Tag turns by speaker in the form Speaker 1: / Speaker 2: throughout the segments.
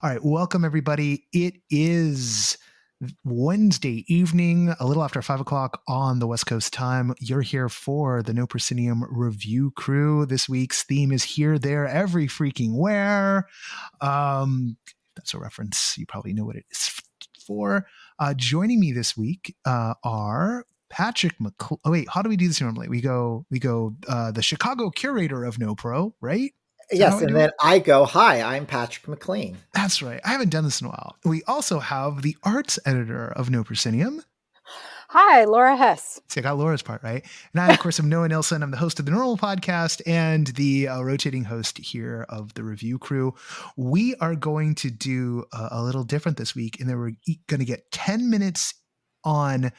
Speaker 1: All right, welcome everybody. It is Wednesday evening, a little after 5 o'clock on the West Coast time. You're here for the No Proscenium review crew. This week's theme is Here, There, Every Freaking Where. That's a reference. You probably know what it is for. Joining me this week are Patrick McLean. Oh wait, how do we do this normally? We go the Chicago curator of No Pro, right?
Speaker 2: Yes, and then I go, hi, I'm Patrick McLean.
Speaker 1: That's right. I haven't done this in a while. We also have the arts editor of No Proscenium.
Speaker 3: Hi, Laura Hess.
Speaker 1: See, I got Laura's part right. And I, of course, am Noah Nilsson. I'm the host of the Normal Podcast and the rotating host here of the review crew. We are going to do a little different this week, and then we're going to get 10 minutes on, I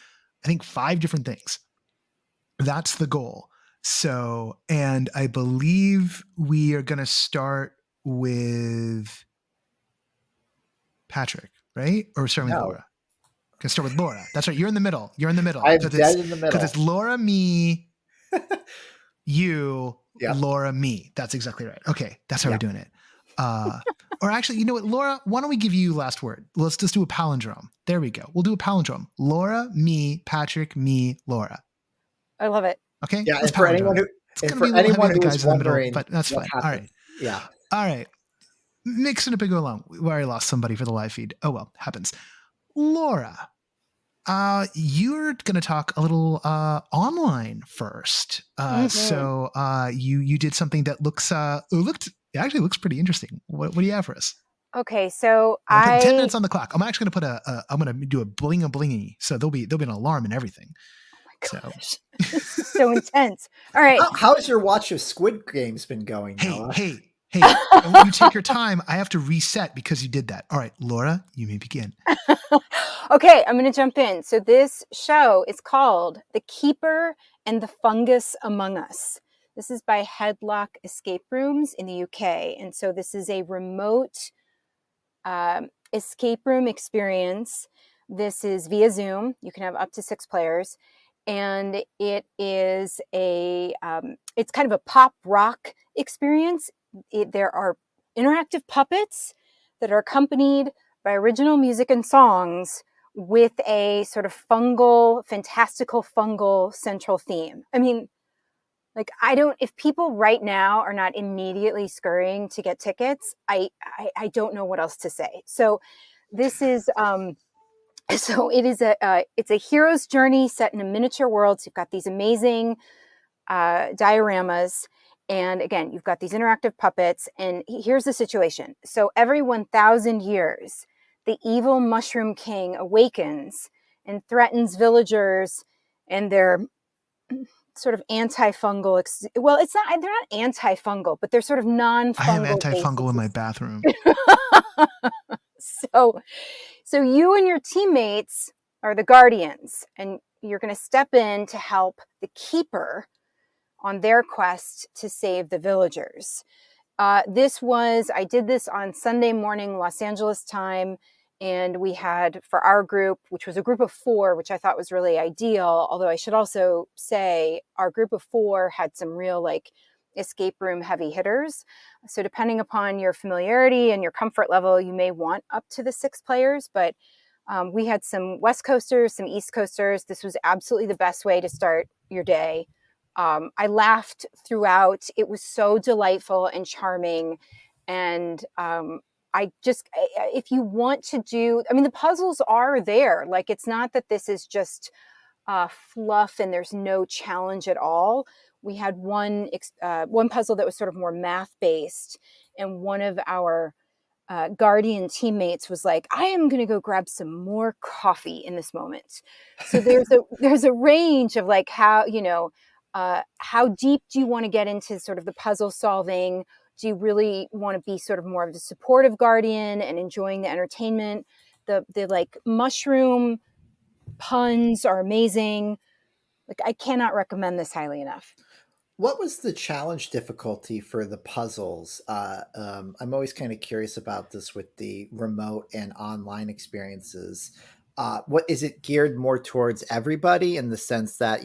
Speaker 1: think, 5 different things. That's the goal. So, and I believe we are going to start with Patrick, right? Or starting with Laura? Can start with Laura. That's right. You're in the middle. I'm dead in the middle. Because it's Laura, me, you, Laura, me. That's exactly right. Okay. That's how we're doing it. Or actually, you know what, Laura, why don't we give you last word? Let's just do a palindrome. There we go. We'll do a palindrome. Laura, me, Patrick, me, Laura.
Speaker 3: I love it.
Speaker 1: Okay.
Speaker 2: Yeah. And for anyone who is wondering,
Speaker 1: but that's fine.
Speaker 2: Happened.
Speaker 1: All right.
Speaker 2: Yeah.
Speaker 1: All right. Mixing up and go along. We already lost somebody for the live feed. Oh, well, happens. Laura, you're going to talk a little online first. So you did something that it actually looks pretty interesting. What do you have for us?
Speaker 3: Okay, so
Speaker 1: I put 10 minutes on the clock. I'm actually going to put I'm going to do a blingy. So there'll be an alarm and everything.
Speaker 3: Oh my gosh. So intense. All right.
Speaker 2: How's your watch of Squid Games been going?
Speaker 1: Hey, when you take your time, I have to reset because you did that. All right, Laura, you may begin.
Speaker 3: Okay, I'm going to jump in. So this show is called The Keeper and the Fungus Among Us. This is by Headlock Escape Rooms in the UK. And so this is a remote escape room experience. This is via Zoom. You can have up to 6 players. And it is it's kind of a pop rock experience. There are interactive puppets that are accompanied by original music and songs with a sort of fantastical fungal central theme. I mean, like, if people right now are not immediately scurrying to get tickets, I don't know what else to say. So this is, it's a hero's journey set in a miniature world. So you've got these amazing dioramas. And again, you've got these interactive puppets. And here's the situation. So every 1,000 years, the evil Mushroom King awakens and threatens villagers and their sort of antifungal. Well, they're not antifungal, but they're sort of non-fungal.
Speaker 1: I have antifungal in my bathroom.
Speaker 3: So you and your teammates are the guardians, and you're going to step in to help the keeper on their quest to save the villagers. I did this on Sunday morning, Los Angeles time. And we had, for our group, which was a group of 4, which I thought was really ideal. Although I should also say our group of 4 had some real escape room heavy hitters. So depending upon your familiarity and your comfort level, you may want up to the 6 players. But we had some West Coasters, some East Coasters. This was absolutely the best way to start your day. I laughed throughout. It was so delightful and charming. And if you want to the puzzles are there. It's not that this is just fluff and there's no challenge at all. We had one puzzle that was sort of more math based, and one of our guardian teammates was like, I am going to go grab some more coffee in this moment. So there's a range of how deep do you want to get into sort of the puzzle solving? Do you really want to be sort of more of the supportive guardian and enjoying the entertainment? The mushroom puns are amazing. I cannot recommend this highly enough.
Speaker 2: What was the challenge difficulty for the puzzles? I'm always kind of curious about this with the remote and online experiences. What is it geared more towards everybody in the sense that,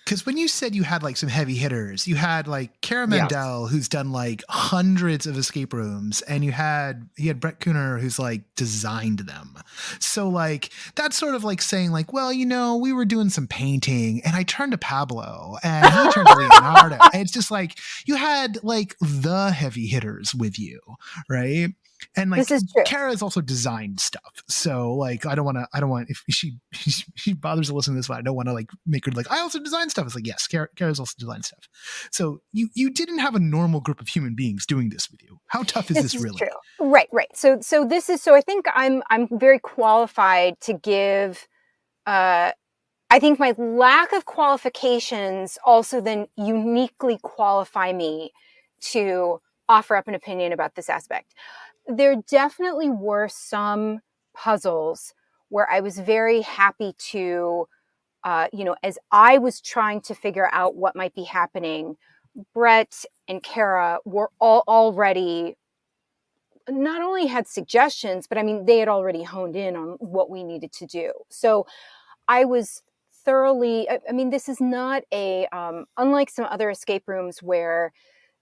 Speaker 1: Because when you said you had like some heavy hitters, you had like Cara
Speaker 2: Yeah.
Speaker 1: Mandel, who's done like hundreds of escape rooms, and he had Brett Kuhner, who's like designed them. So like that's sort of like saying like, well, you know, we were doing some painting, and I turned to Pablo, and he turned to Leonardo. And it's just like you had like the heavy hitters with you, right? And like
Speaker 3: This is true.
Speaker 1: Cara has also designed stuff, so like I don't want if she bothers to listen to this one, I don't want to like make her like I also design stuff. It's like yes, Cara's also designed stuff. So you didn't have a normal group of human beings doing this with you. How tough is this really?
Speaker 3: True. Right. So this is I think I'm very qualified to give. I think my lack of qualifications also then uniquely qualify me to offer up an opinion about this aspect. There definitely were some puzzles where I was very happy to, as I was trying to figure out what might be happening, Brett and Cara were already not only had suggestions, but I mean, they had already honed in on what we needed to do. So I was thoroughly, I mean, this is not unlike some other escape rooms where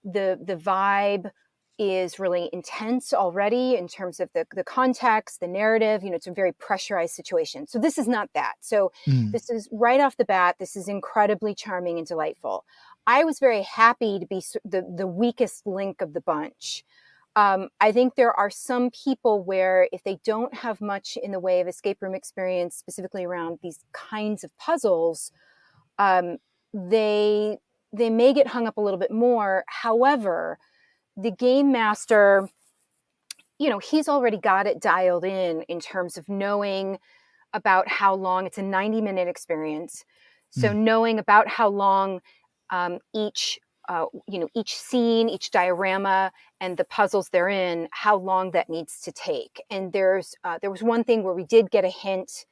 Speaker 3: the vibe is really intense already in terms of the context, the narrative, it's a very pressurized situation. So this is not that. So this is right off the bat, this is incredibly charming and delightful. I was very happy to be the weakest link of the bunch. I think there are some people where if they don't have much in the way of escape room experience, specifically around these kinds of puzzles, they may get hung up a little bit more. However, the game master, he's already got it dialed in terms of knowing about how long it's a 90-minute experience. So knowing about how long each scene, each diorama, and the puzzles therein, how long that needs to take. And there was one thing where we did get a hint.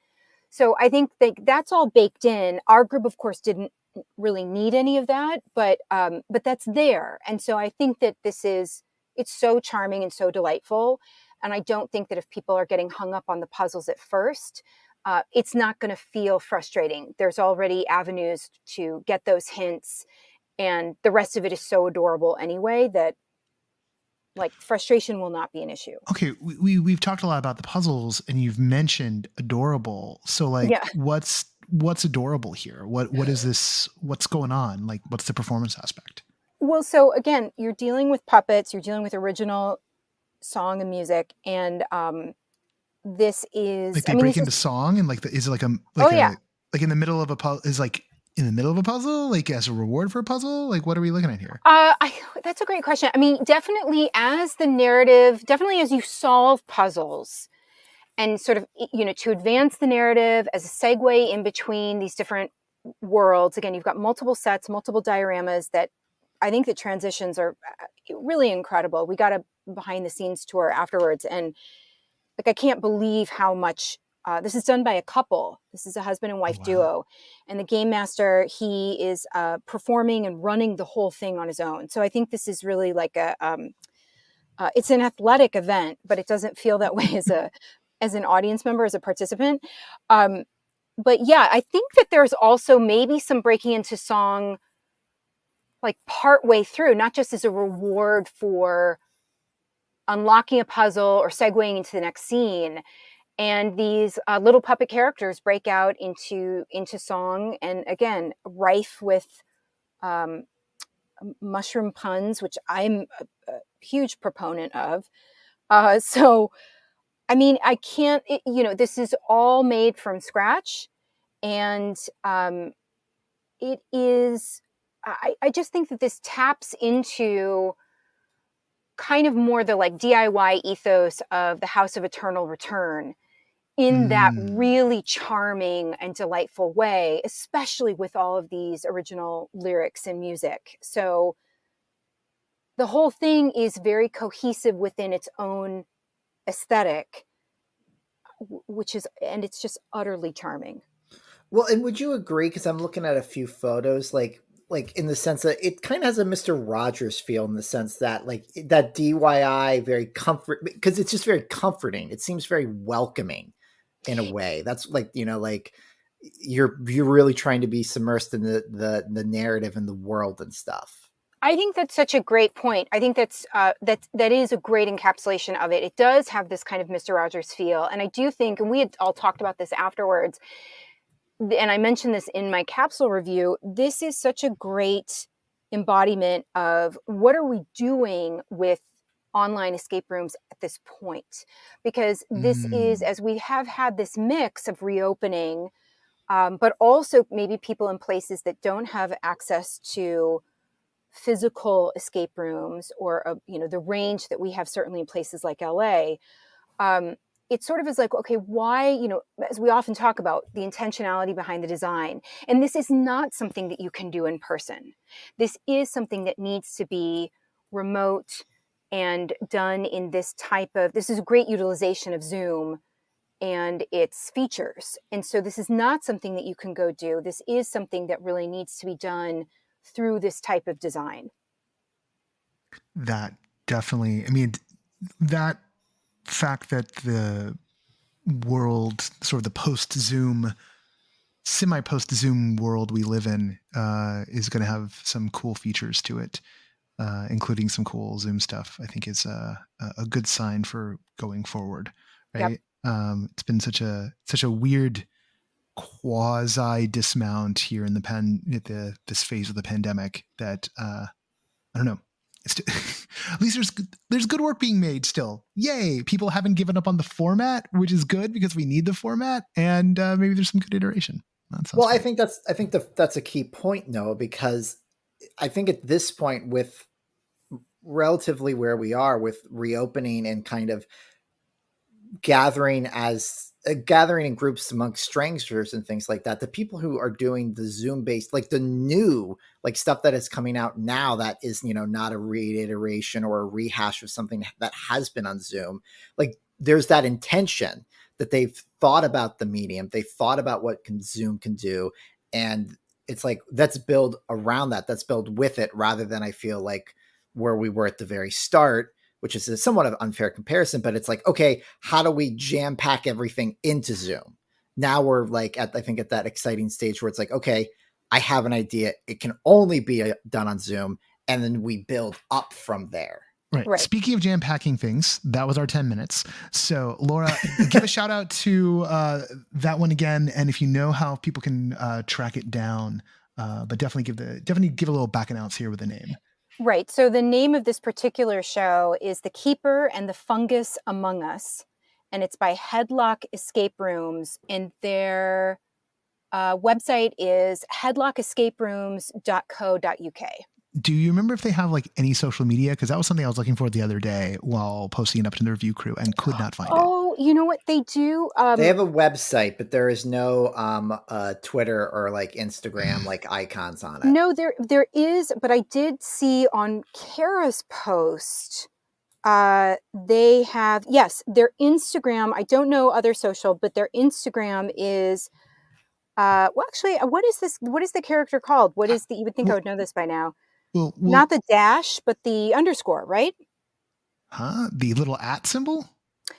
Speaker 3: So I think that's all baked in. Our group, of course, didn't really need any of that, but that's there. And so I think that it's so charming and so delightful. And I don't think that if people are getting hung up on the puzzles at first, it's not going to feel frustrating. There's already avenues to get those hints. And the rest of it is so adorable anyway that like frustration will not be an issue.
Speaker 1: Okay, we've talked a lot about the puzzles, and you've mentioned adorable. So like, what's adorable here? What is this? What's going on? Like, what's the performance aspect?
Speaker 3: Well, so again, you're dealing with puppets. You're dealing with original song and music, and this is
Speaker 1: like they break into song, and like is it like like in the middle of a puzzle? Is like in the middle of a puzzle, like as a reward for a puzzle? Like what are we looking at here?
Speaker 3: That's a great question. I mean, definitely as you solve puzzles and sort of, to advance the narrative as a segue in between these different worlds. Again, you've got multiple sets, multiple dioramas that I think the transitions are really incredible. We got a behind the scenes tour afterwards, and like, I can't believe how much this is done by a couple. This is a husband and wife duo. And the game master, he is performing and running the whole thing on his own. So I think this is really like it's an athletic event, but it doesn't feel that way as an audience member, as a participant. But yeah, I think that there's also maybe some breaking into song like part way through, not just as a reward for unlocking a puzzle or segueing into the next scene. And these little puppet characters break out into song, and again, rife with mushroom puns, which I'm a huge proponent of. So, I mean, I can't, this is all made from scratch, and it is, I just think that this taps into kind of more the like DIY ethos of the House of Eternal Return in that really charming and delightful way, especially with all of these original lyrics and music. So the whole thing is very cohesive within its own aesthetic, and it's just utterly charming.
Speaker 2: Well, and would you agree, because I'm looking at a few photos, like in the sense that it kind of has a Mr. Rogers feel, in the sense that like that DIY, very because it's just very comforting. It seems very welcoming in a way. That's like, you're really trying to be submersed in the narrative and the world and stuff.
Speaker 3: I think that's such a great point. I think that is a great encapsulation of it. It does have this kind of Mr. Rogers feel. And I do think, and we had all talked about this afterwards, and I mentioned this in my capsule review, this is such a great embodiment of what are we doing with online escape rooms at this point? Because this is, as we have had this mix of reopening, but also maybe people in places that don't have access to physical escape rooms or the range that we have certainly in places like LA. It sort of is like, okay, why, as we often talk about, the intentionality behind the design. And this is not something that you can do in person. This is something that needs to be remote and done in this is a great utilization of Zoom and its features. And so this is not something that you can go do. This is something that really needs to be done through this type of design.
Speaker 1: That definitely, I mean, that fact that the world, sort of the post-Zoom, semi-post-Zoom world we live in is going to have some cool features to it, including some cool Zoom stuff, I think is a good sign for going forward, right? Yep. It's been such a weird quasi dismount here in this phase of the pandemic that I don't know. At least there's good work being made still. Yay! People haven't given up on the format, which is good because we need the format, and maybe there's some good iteration.
Speaker 2: Well, great. I think that's a key point, Noah, because I think at this point, with relatively where we are with reopening and kind of gathering in groups amongst strangers and things like that, the people who are doing the Zoom based, like the new stuff that is coming out now that is not a reiteration or a rehash of something that has been on Zoom, like there's that intention that they've thought about the medium, they thought about what Zoom can do, and it's like let's build around that, let's build with it, rather than I feel like where we were at the very start, which is a somewhat of unfair comparison, but it's like, okay, how do we jam pack everything into Zoom? Now we're like I think at that exciting stage where it's like, okay, I have an idea. It can only be done on Zoom. And then we build up from there.
Speaker 1: Right. Speaking of jam packing things, that was our 10 minutes. So Laura, give a shout out to that one again. And if you know how people can track it down, but definitely give a little back announce here with the name.
Speaker 3: Right. So the name of this particular show is The Keeper and the Fungus Among Us, and it's by Headlock Escape Rooms, and their website is headlockescaperooms.co.uk.
Speaker 1: Do you remember if they have like any social media? Because that was something I was looking for the other day while posting it up to the review crew and could not find it.
Speaker 3: Oh, you know what they do?
Speaker 2: They have a website, but there is no Twitter or like Instagram like icons on it.
Speaker 3: No, there is, but I did see on Kara's post, they have, yes, their Instagram. I don't know other social, but their Instagram is, well, actually, what is this? What is the character called? What is you would think I would know this by now. Well, not the dash, but the underscore, right?
Speaker 1: Huh? The little @ symbol?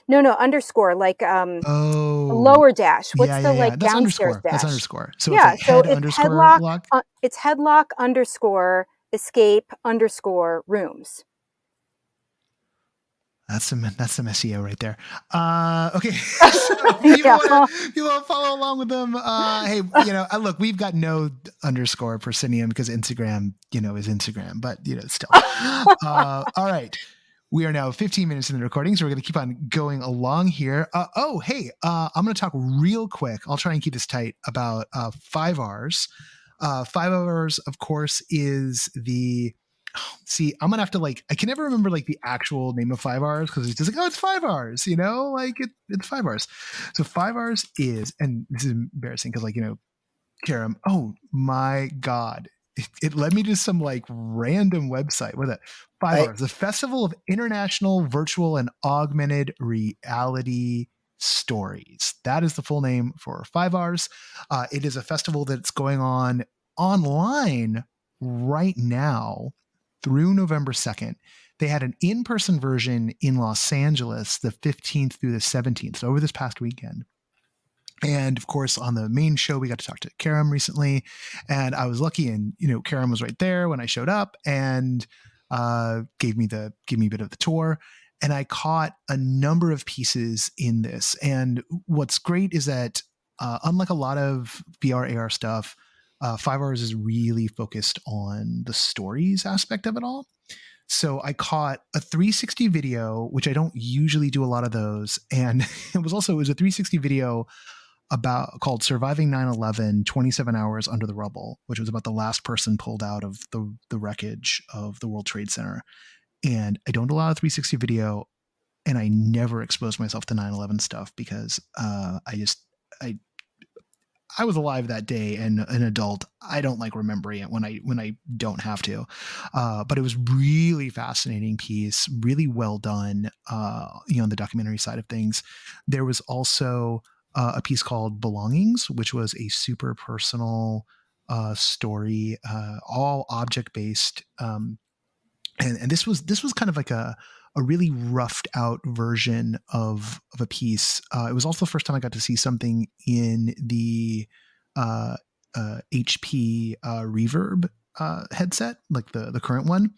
Speaker 3: No, underscore, like lower dash. What's the downstairs dash?
Speaker 1: That's underscore. So
Speaker 3: yeah,
Speaker 1: it's like
Speaker 3: Headlock. It's Headlock underscore escape underscore rooms.
Speaker 1: That's some SEO right there. Okay. So people want to follow along with them. Hey, look, we've got no underscore Proscenium because Instagram, is Instagram, but still. All right. We are now 15 minutes in the recording, so we're going to keep on going along here. I'm going to talk real quick. I'll try and keep this tight about FIVARS. FIVARS, of course, is the... See, I'm going to have to I can never remember the actual name of FIVARS because it's just like, oh, it's FIVARS, it's FIVARS. So FIVARS is, and this is embarrassing because Karen, oh my God. It led me to some random website. What is that? FIVARS, the Festival of International Virtual and Augmented Reality Stories. That is the full name for FIVARS. It is a festival that's going on online right now through November 2nd. They had an in-person version in Los Angeles the 15th through the 17th, so over this past weekend. And of course, on the main show, we got to talk to Karam recently, and I was lucky, and Karam was right there when I showed up, and gave me a bit of the tour, and I caught a number of pieces in this. And what's great is that unlike a lot of VR AR stuff, FIVARS is really focused on the stories aspect of it all. So I caught a 360 video, which I don't usually do a lot of those, and it was a 360 video called Surviving 9/11, 27 Hours Under the Rubble, which was about the last person pulled out of the wreckage of the World Trade Center. And I don't allow a 360 video, and I never expose myself to 9/11 stuff because I was alive that day and an adult. I don't like remembering it when I don't have to. But it was really fascinating piece, really well done, on the documentary side of things. There was also a piece called Belongings, which was a super personal story, all object based. And this was kind of like a really roughed out version of a piece. It was also the first time I got to see something in the HP Reverb headset, like the current one.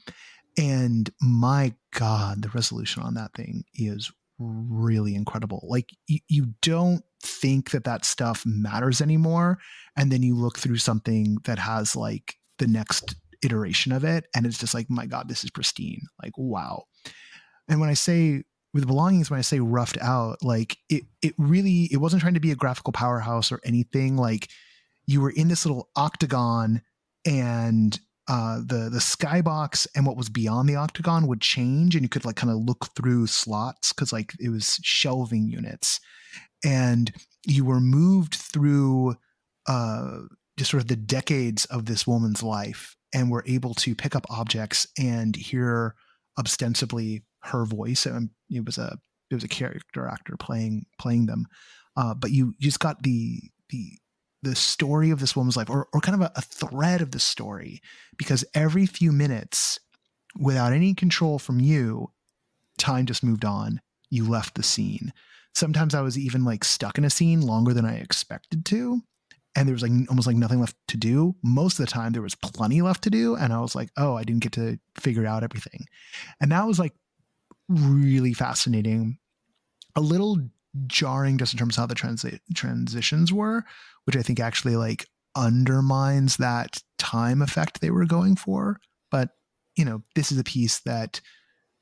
Speaker 1: And my God, the resolution on that thing is really incredible. Like you don't think that stuff matters anymore. And then you look through something that has like the next iteration of it, and it's just like, my God, this is pristine. Like, wow. And when I say with Belongings, when I say roughed out, like it wasn't trying to be a graphical powerhouse or anything. Like you were in this little octagon, and the skybox and what was beyond the octagon would change, and you could like kind of look through slots because like it was shelving units, and you were moved through just sort of the decades of this woman's life, and were able to pick up objects and hear ostensibly her voice. It was a character actor playing them, but you just got the story of this woman's life, or kind of a thread of the story, because every few minutes, without any control from you, time just moved on. You left the scene. Sometimes I was even like stuck in a scene longer than I expected to, and there was like almost like nothing left to do. Most of the time there was plenty left to do, and I was like, oh, I didn't get to figure out everything. And that was like really fascinating. A little jarring just in terms of how the transitions were, which I think actually like undermines that time effect they were going for. But this is a piece that,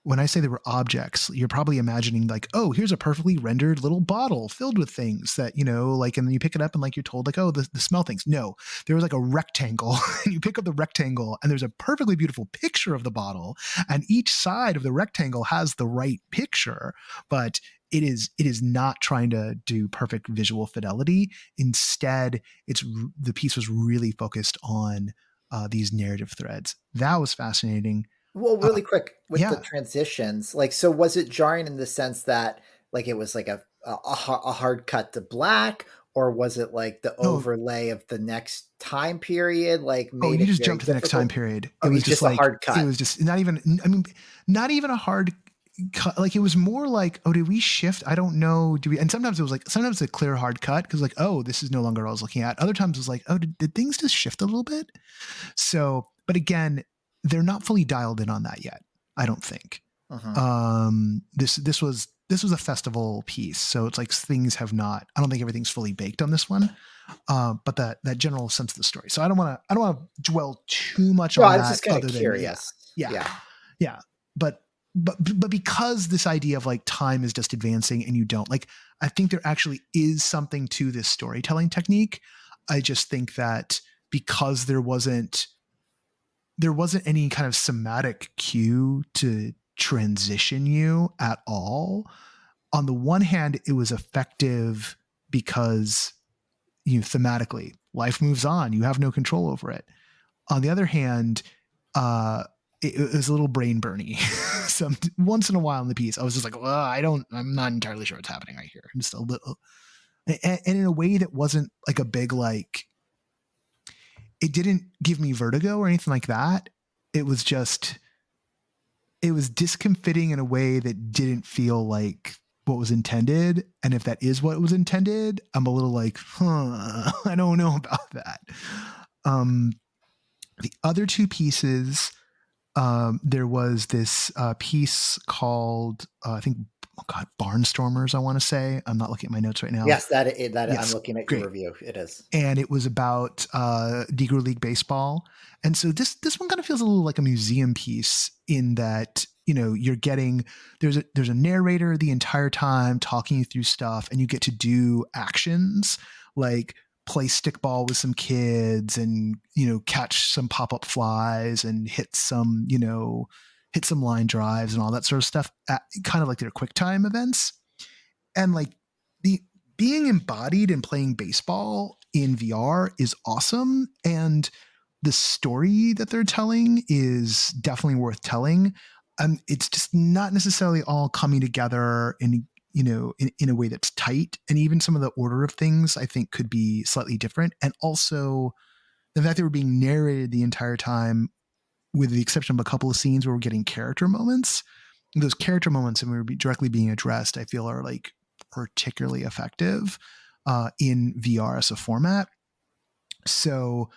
Speaker 1: when I say there were objects, you're probably imagining like, oh, here's a perfectly rendered little bottle filled with things that, like, and then you pick it up and like you're told like, oh, the smell things. No, there was like a rectangle, and you pick up the rectangle and there's a perfectly beautiful picture of the bottle, and each side of the rectangle has the right picture, but it is not trying to do perfect visual fidelity. Instead, the piece was really focused on these narrative threads. That was fascinating.
Speaker 2: Well, really quick with the transitions, like, so was it jarring in the sense that like it was like a hard cut to black, or was it like the overlay of the next time period? Like,
Speaker 1: you just jumped to the next time period.
Speaker 2: It was just like a hard cut.
Speaker 1: It was just not even a hard cut. Like it was more like, oh, did we shift? I don't know. And sometimes it was like, sometimes a clear hard cut because like, oh, this is no longer what I was looking at. Other times it was like, oh, did things just shift a little bit? So, but again, they're not fully dialed in on that yet, I don't think.
Speaker 2: Uh-huh.
Speaker 1: This was a festival piece, so it's like things have not. I don't think everything's fully baked on this one, but that general sense of the story. So I don't want to dwell too much on that. I was
Speaker 2: just kind of curious.
Speaker 1: Yeah. But because this idea of like time is just advancing and you don't like, I think there actually is something to this storytelling technique. I just think that because there wasn't any kind of somatic cue to transition you at all. On the one hand, it was effective because, thematically, life moves on. You have no control over it. On the other hand, it was a little brain burny. Once in a while in the piece, I was just like, well, I'm not entirely sure what's happening right here. Just a little, and in a way that wasn't like a big, like, it didn't give me vertigo or anything like that. It was discomfiting in a way that didn't feel like what was intended. And if that is what was intended, I'm a little like, I don't know about that. The other two pieces, there was this piece called, I think, Barnstormers, I want to say. I'm not looking at my notes right now.
Speaker 2: Yes, that
Speaker 1: Yes,
Speaker 2: I'm looking at
Speaker 1: great.
Speaker 2: your review. It is.
Speaker 1: And it was about Negro League baseball. And so this one kind of feels a little like a museum piece in that, you're getting, there's a narrator the entire time talking you through stuff, and you get to do actions like play stickball with some kids and, catch some pop-up flies and hit some line drives and all that sort of stuff, kind of like their QuickTime events. And like being embodied and playing baseball in VR is awesome. And the story that they're telling is definitely worth telling. It's just not necessarily all coming together in a way that's tight. And even some of the order of things, I think, could be slightly different. And also the fact that we're being narrated the entire time, with the exception of a couple of scenes where we're getting character moments. Those character moments, and we're directly being addressed, I feel are like particularly effective in VR as a format. So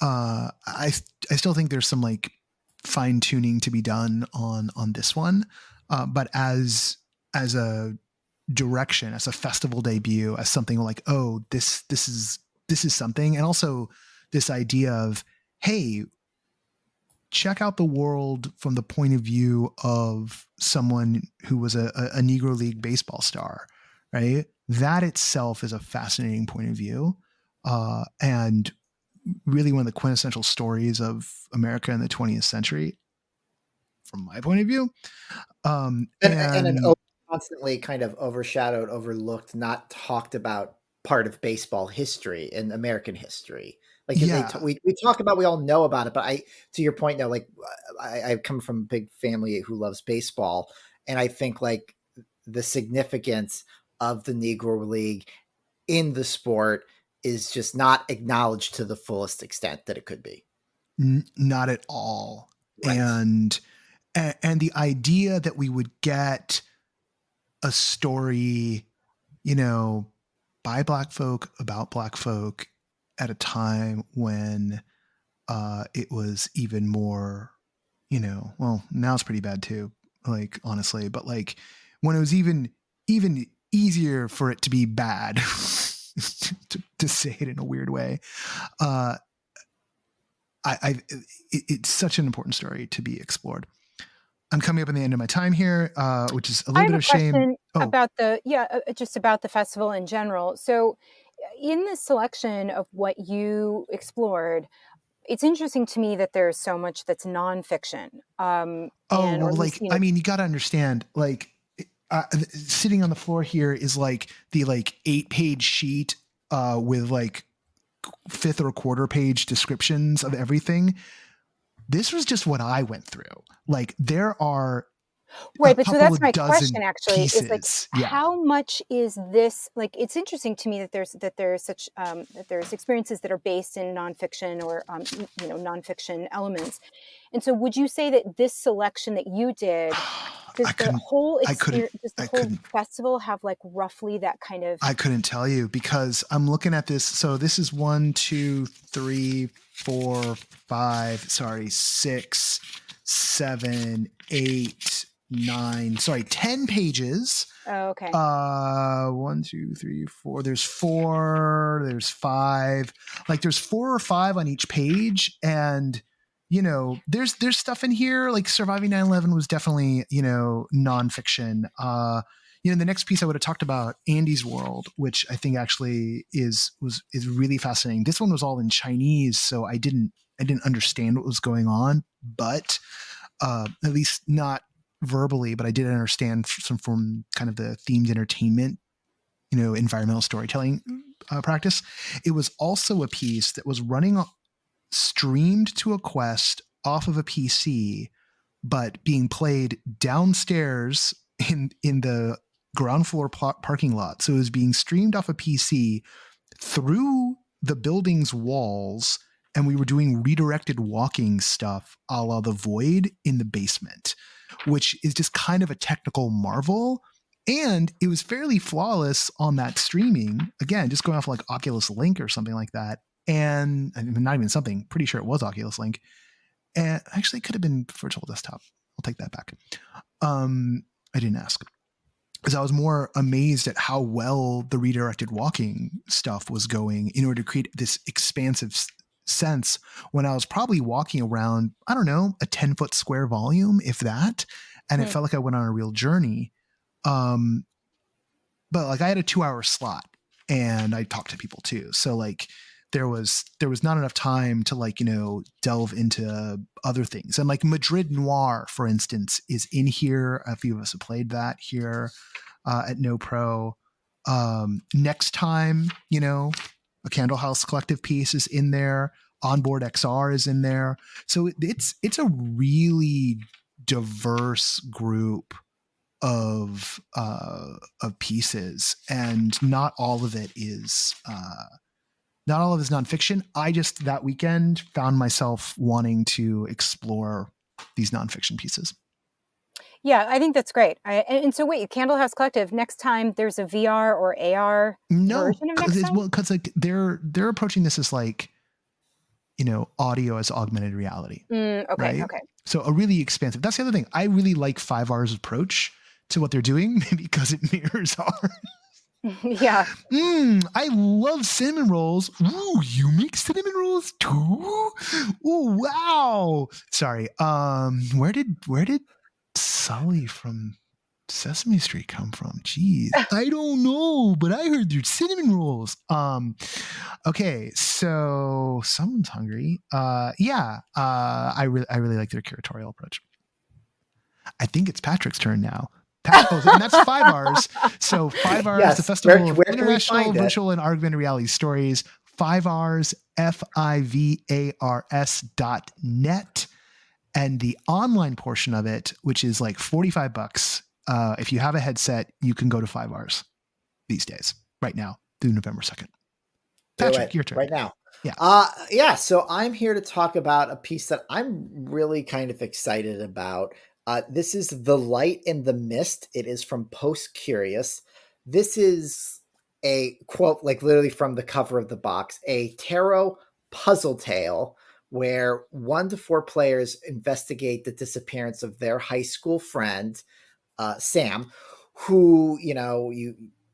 Speaker 1: I still think there's some like fine tuning to be done on this one. But as a direction, as a festival debut, as something like, oh, this is something. And also this idea of, hey, check out the world from the point of view of someone who was a Negro League baseball star, right? That itself is a fascinating point of view. And really one of the quintessential stories of America in the 20th century, from my point of view.
Speaker 2: And an constantly kind of overshadowed, overlooked, not talked about part of baseball history and American history. Like we talk about, we all know about it, but to your point now, like I come from a big family who loves baseball. And I think like the significance of the Negro League in the sport is just not acknowledged to the fullest extent that it could be.
Speaker 1: Not at all. Right. And the idea that we would get a story, by Black folk, about Black folk, at a time when it was even more, well, now it's pretty bad too, like, honestly, but like when it was even easier for it to be bad, to say it in a weird way. It's such an important story to be explored. I'm coming up on the end of my time here, which is a little bit of shame.
Speaker 3: About just about the festival in general. So in the selection of what you explored, it's interesting to me that there's so much that's nonfiction.
Speaker 1: I mean, you got to understand, like, sitting on the floor here is like the 8-page sheet with like 5th or quarter page descriptions of everything. This was just what I went through. Like, there are
Speaker 3: right, but so that's my question. Actually,
Speaker 1: pieces.
Speaker 3: Is like, how much is this? Like, it's interesting to me that there's such that there's experiences that are based in nonfiction or nonfiction elements. And so, would you say that this selection that you did, does the whole festival have like roughly that kind of?
Speaker 1: I couldn't tell you, because I'm looking at this. So this is 1, 2, 3, 4, 5. Sorry, 6, 7, 8, 9. Sorry, 10 pages.
Speaker 3: Oh, okay.
Speaker 1: 1, 2, 3, 4. There's 4. There's 5. Like, there's 4 or 5 on each page, and there's stuff in here like Surviving 9/11 was definitely nonfiction. The next piece I would have talked about, Andy's World, which I think actually is really fascinating. This one was all in Chinese, so I didn't understand what was going on, but at least not verbally, but I did understand some from kind of the themed entertainment, environmental storytelling practice. It was also a piece that was running streamed to a Quest off of a PC, but being played downstairs in the ground floor parking lot. So it was being streamed off a PC through the building's walls, and we were doing redirected walking stuff a la The Void in the basement, which is just kind of a technical marvel. And it was fairly flawless on that streaming. Again, just going off like Oculus Link or something like that. And I mean, not even something, pretty sure it was Oculus Link. And actually it could have been virtual desktop. I'll take that back. I didn't ask. Because I was more amazed at how well the redirected walking stuff was going in order to create this expansive sense when I was probably walking around, I don't know, a 10-foot square volume, if that. And it felt like I went on a real journey. But like I had a 2-hour slot and I talked to people too. So like there was not enough time to like, delve into other things. And like Madrid Noir, for instance, is in here. A few of us have played that here at No Pro. Next time, a Candle House Collective piece is in there. Onboard XR is in there. So it's a really diverse group of pieces, and not all of it is nonfiction. I just that weekend found myself wanting to explore these nonfiction pieces.
Speaker 3: Yeah, I think that's great. And so wait, Candle House Collective, next time there's a VR or AR version of next time?
Speaker 1: Well, because like they're approaching this as like, audio as augmented reality.
Speaker 3: Okay,
Speaker 1: right?
Speaker 3: okay.
Speaker 1: So a really expansive. That's the other thing. I really like FIVARS' approach to what they're doing, maybe because it mirrors ours.
Speaker 3: Yeah.
Speaker 1: I love cinnamon rolls. Ooh, you make cinnamon rolls too? Ooh, wow. Sorry. Where did Sully from Sesame Street come from? Jeez, I don't know, but I heard there's cinnamon rolls. Okay, so someone's hungry. I really like their curatorial approach. I think it's Patrick's turn now. And that's FIVARS. So FIVARS,
Speaker 2: yes,
Speaker 1: the Festival of
Speaker 2: where
Speaker 1: International Virtual and Augmented Reality Stories. FIVARS, FIVARS.net. And the online portion of it, which is like $45. If you have a headset, you can go to FIVARS these days, right now, through November 2nd. Patrick, your turn.
Speaker 2: Right now.
Speaker 1: Yeah.
Speaker 2: So I'm here to talk about a piece that I'm really kind of excited about. This is The Light in the Mist. It is from PostCurious. This is a quote, like literally from the cover of the box, a tarot puzzle tale where 1 to 4 players investigate the disappearance of their high school friend, Sam, who,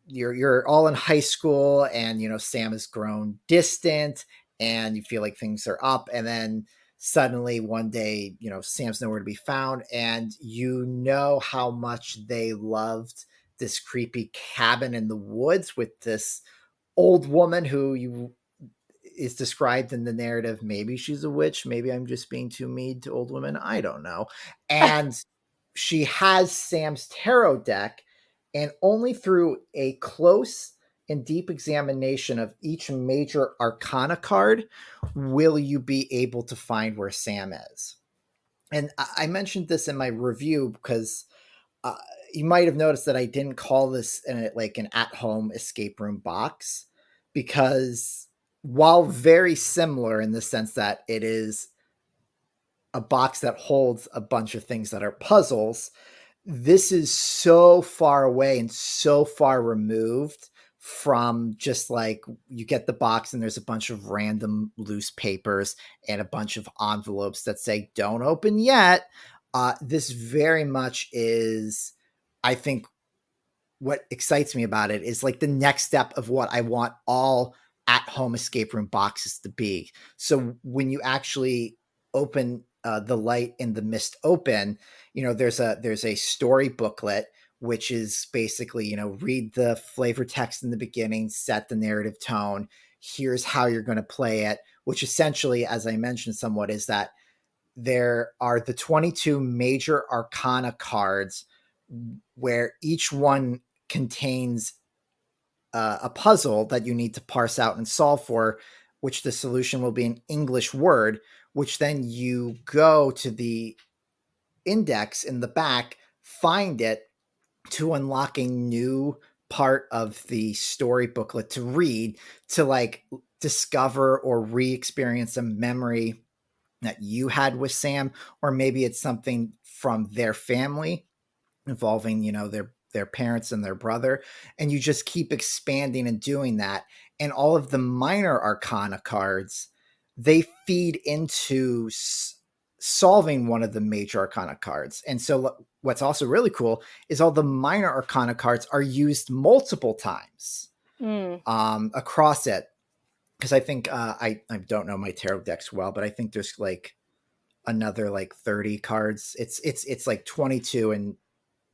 Speaker 2: you're all in high school and, Sam has grown distant and you feel like things are up. And then suddenly one day, Sam's nowhere to be found. And how much they loved this creepy cabin in the woods with this old woman who is described in the narrative. Maybe she's a witch. Maybe I'm just being too mean to old women. I don't know. And she has Sam's tarot deck, and only through a close and deep examination of each major arcana card will you be able to find where Sam is. And I mentioned this in my review because you might have noticed that I didn't call this an at-home escape room box, because while very similar in the sense that it is a box that holds a bunch of things that are puzzles, this is so far away and so far removed from just like you get the box and there's a bunch of random loose papers and a bunch of envelopes that say don't open yet. This very much is, I think, what excites me about it is like the next step of what I want all at-home escape room boxes to be. So when you actually open The Light in the Mist open, there's a story booklet, which is basically, read the flavor text in the beginning, set the narrative tone. Here's how you're going to play it, which essentially, as I mentioned somewhat, is that there are the 22 major arcana cards where each one contains a puzzle that you need to parse out and solve for, which the solution will be an English word, which then you go to the index in the back, find it to unlock a new part of the story booklet to read, to like discover or re-experience a memory that you had with Sam, or maybe it's something from their family involving, their parents and their brother. And you just keep expanding and doing that. And all of the minor arcana cards, they feed into solving one of the major arcana cards. And so what's also really cool is all the minor arcana cards are used multiple times across it. Because I think I don't know my tarot decks well, but I think there's like another like 30 cards. It's like 22 and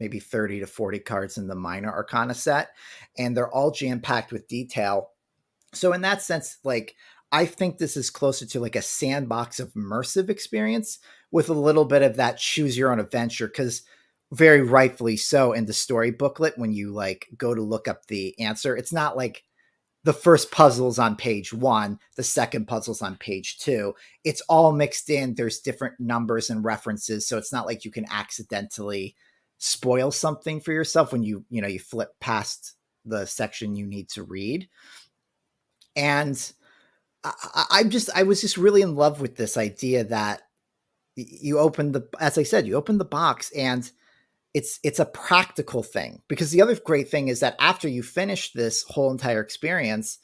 Speaker 2: maybe 30 to 40 cards in the minor arcana set, and they're all jam-packed with detail. So in that sense, like, I think this is closer to like a sandbox of immersive experience with a little bit of that choose your own adventure. Because very rightfully so, in the story booklet, when you like go to look up the answer, it's not like the first puzzle's on page 1, the second puzzle's on page 2. It's all mixed in. There's different numbers and references. So it's not like you can accidentally spoil something for yourself when you flip past the section you need to read. And I was just really in love with this idea that you open the box and it's a practical thing. Because the other great thing is that after you finish this whole entire experience,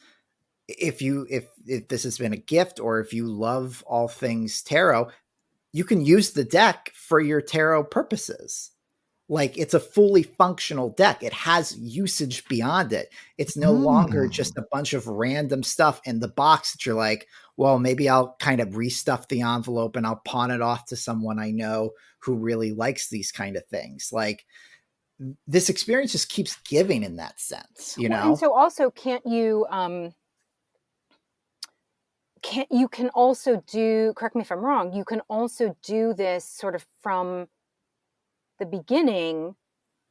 Speaker 2: if this has been a gift, or if you love all things tarot, you can use the deck for your tarot purposes. Like, it's a fully functional deck. It has usage beyond it. It's no longer just a bunch of random stuff in the box that you're like, well, maybe I'll kind of restuff the envelope and I'll pawn it off to someone I know who really likes these kind of things. Like, this experience just keeps giving in that sense, you know?
Speaker 3: And so also, you can also do, correct me if I'm wrong, you can also do this sort of from the beginning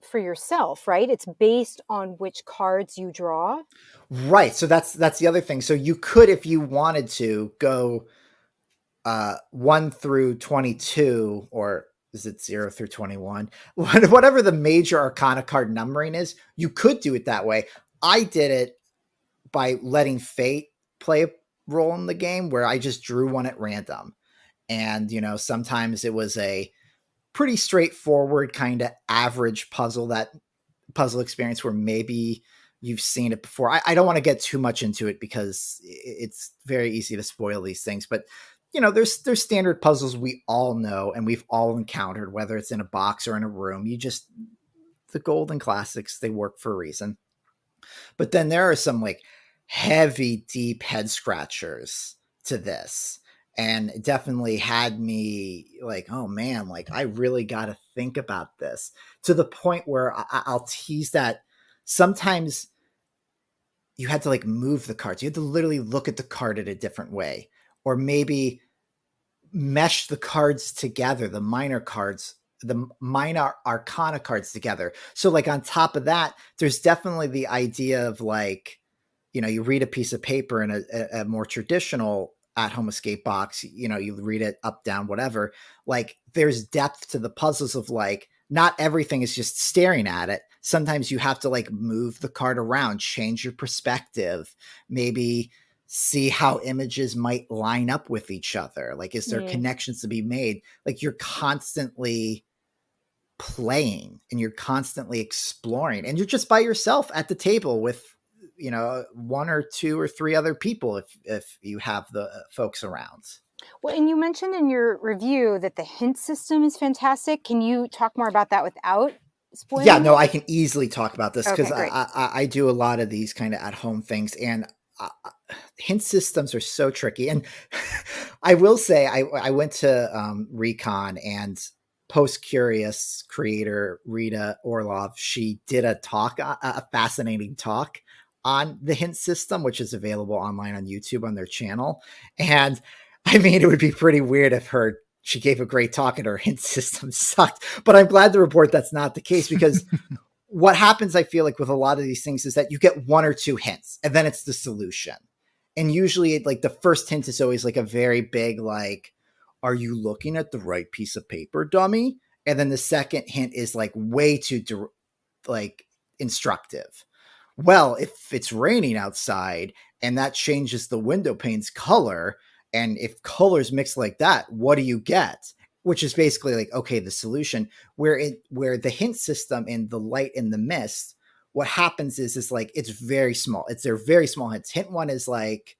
Speaker 3: for yourself, right? It's based on which cards you draw.
Speaker 2: Right. So that's the other thing. So you could, if you wanted to, go 1 through 22, or is it 0 through 21? Whatever the major arcana card numbering is, you could do it that way. I did it by letting fate play a role in the game, where I just drew one at random. And, sometimes it was a pretty straightforward kind of average puzzle experience where maybe you've seen it before. I don't want to get too much into it because it's very easy to spoil these things, but there's standard puzzles we all know and we've all encountered, whether it's in a box or in a room. The golden classics, they work for a reason. But then there are some like heavy, deep head scratchers to this. And it definitely had me like, oh man, like I really got to think about this, to the point where I'll tease that sometimes you had to like move the cards. You had to literally look at the card in a different way, or maybe mesh the cards together, the minor arcana cards together. So like on top of that, there's definitely the idea of like, you read a piece of paper in a more traditional at-home escape box, you read it up, down, whatever. Like, there's depth to the puzzles of like, not everything is just staring at it. Sometimes you have to like move the card around, change your perspective, maybe see how images might line up with each other. Like, is there connections to be made? Like, you're constantly playing and you're constantly exploring, and you're just by yourself at the table with 1 or 2 or 3 other people if you have the folks around.
Speaker 3: Well, and you mentioned in your review that the hint system is fantastic. Can you talk more about that without spoiling?
Speaker 2: Yeah, no, I can easily talk about this because
Speaker 3: Okay,
Speaker 2: I do a lot of these kind of at-home things, and hint systems are so tricky. And I will say I went to Recon, and PostCurious creator Rita Orlov, she did a fascinating talk on the hint system, which is available online on YouTube on their channel. And I mean, it would be pretty weird if she gave a great talk and her hint system sucked, but I'm glad to report that's not the case, because what happens, I feel like, with a lot of these things is that you get 1 or 2 hints and then it's the solution. And usually like the first hint is always like a very big, like, are you looking at the right piece of paper, dummy? And then the second hint is like way too instructive. Well, if it's raining outside and that changes the window pane's color, and if colors mix like that, what do you get? which is basically like, okay, the solution, where the hint system in the light and the mist, what happens is like, it's very small. They're very small hints. Hint 1 is like,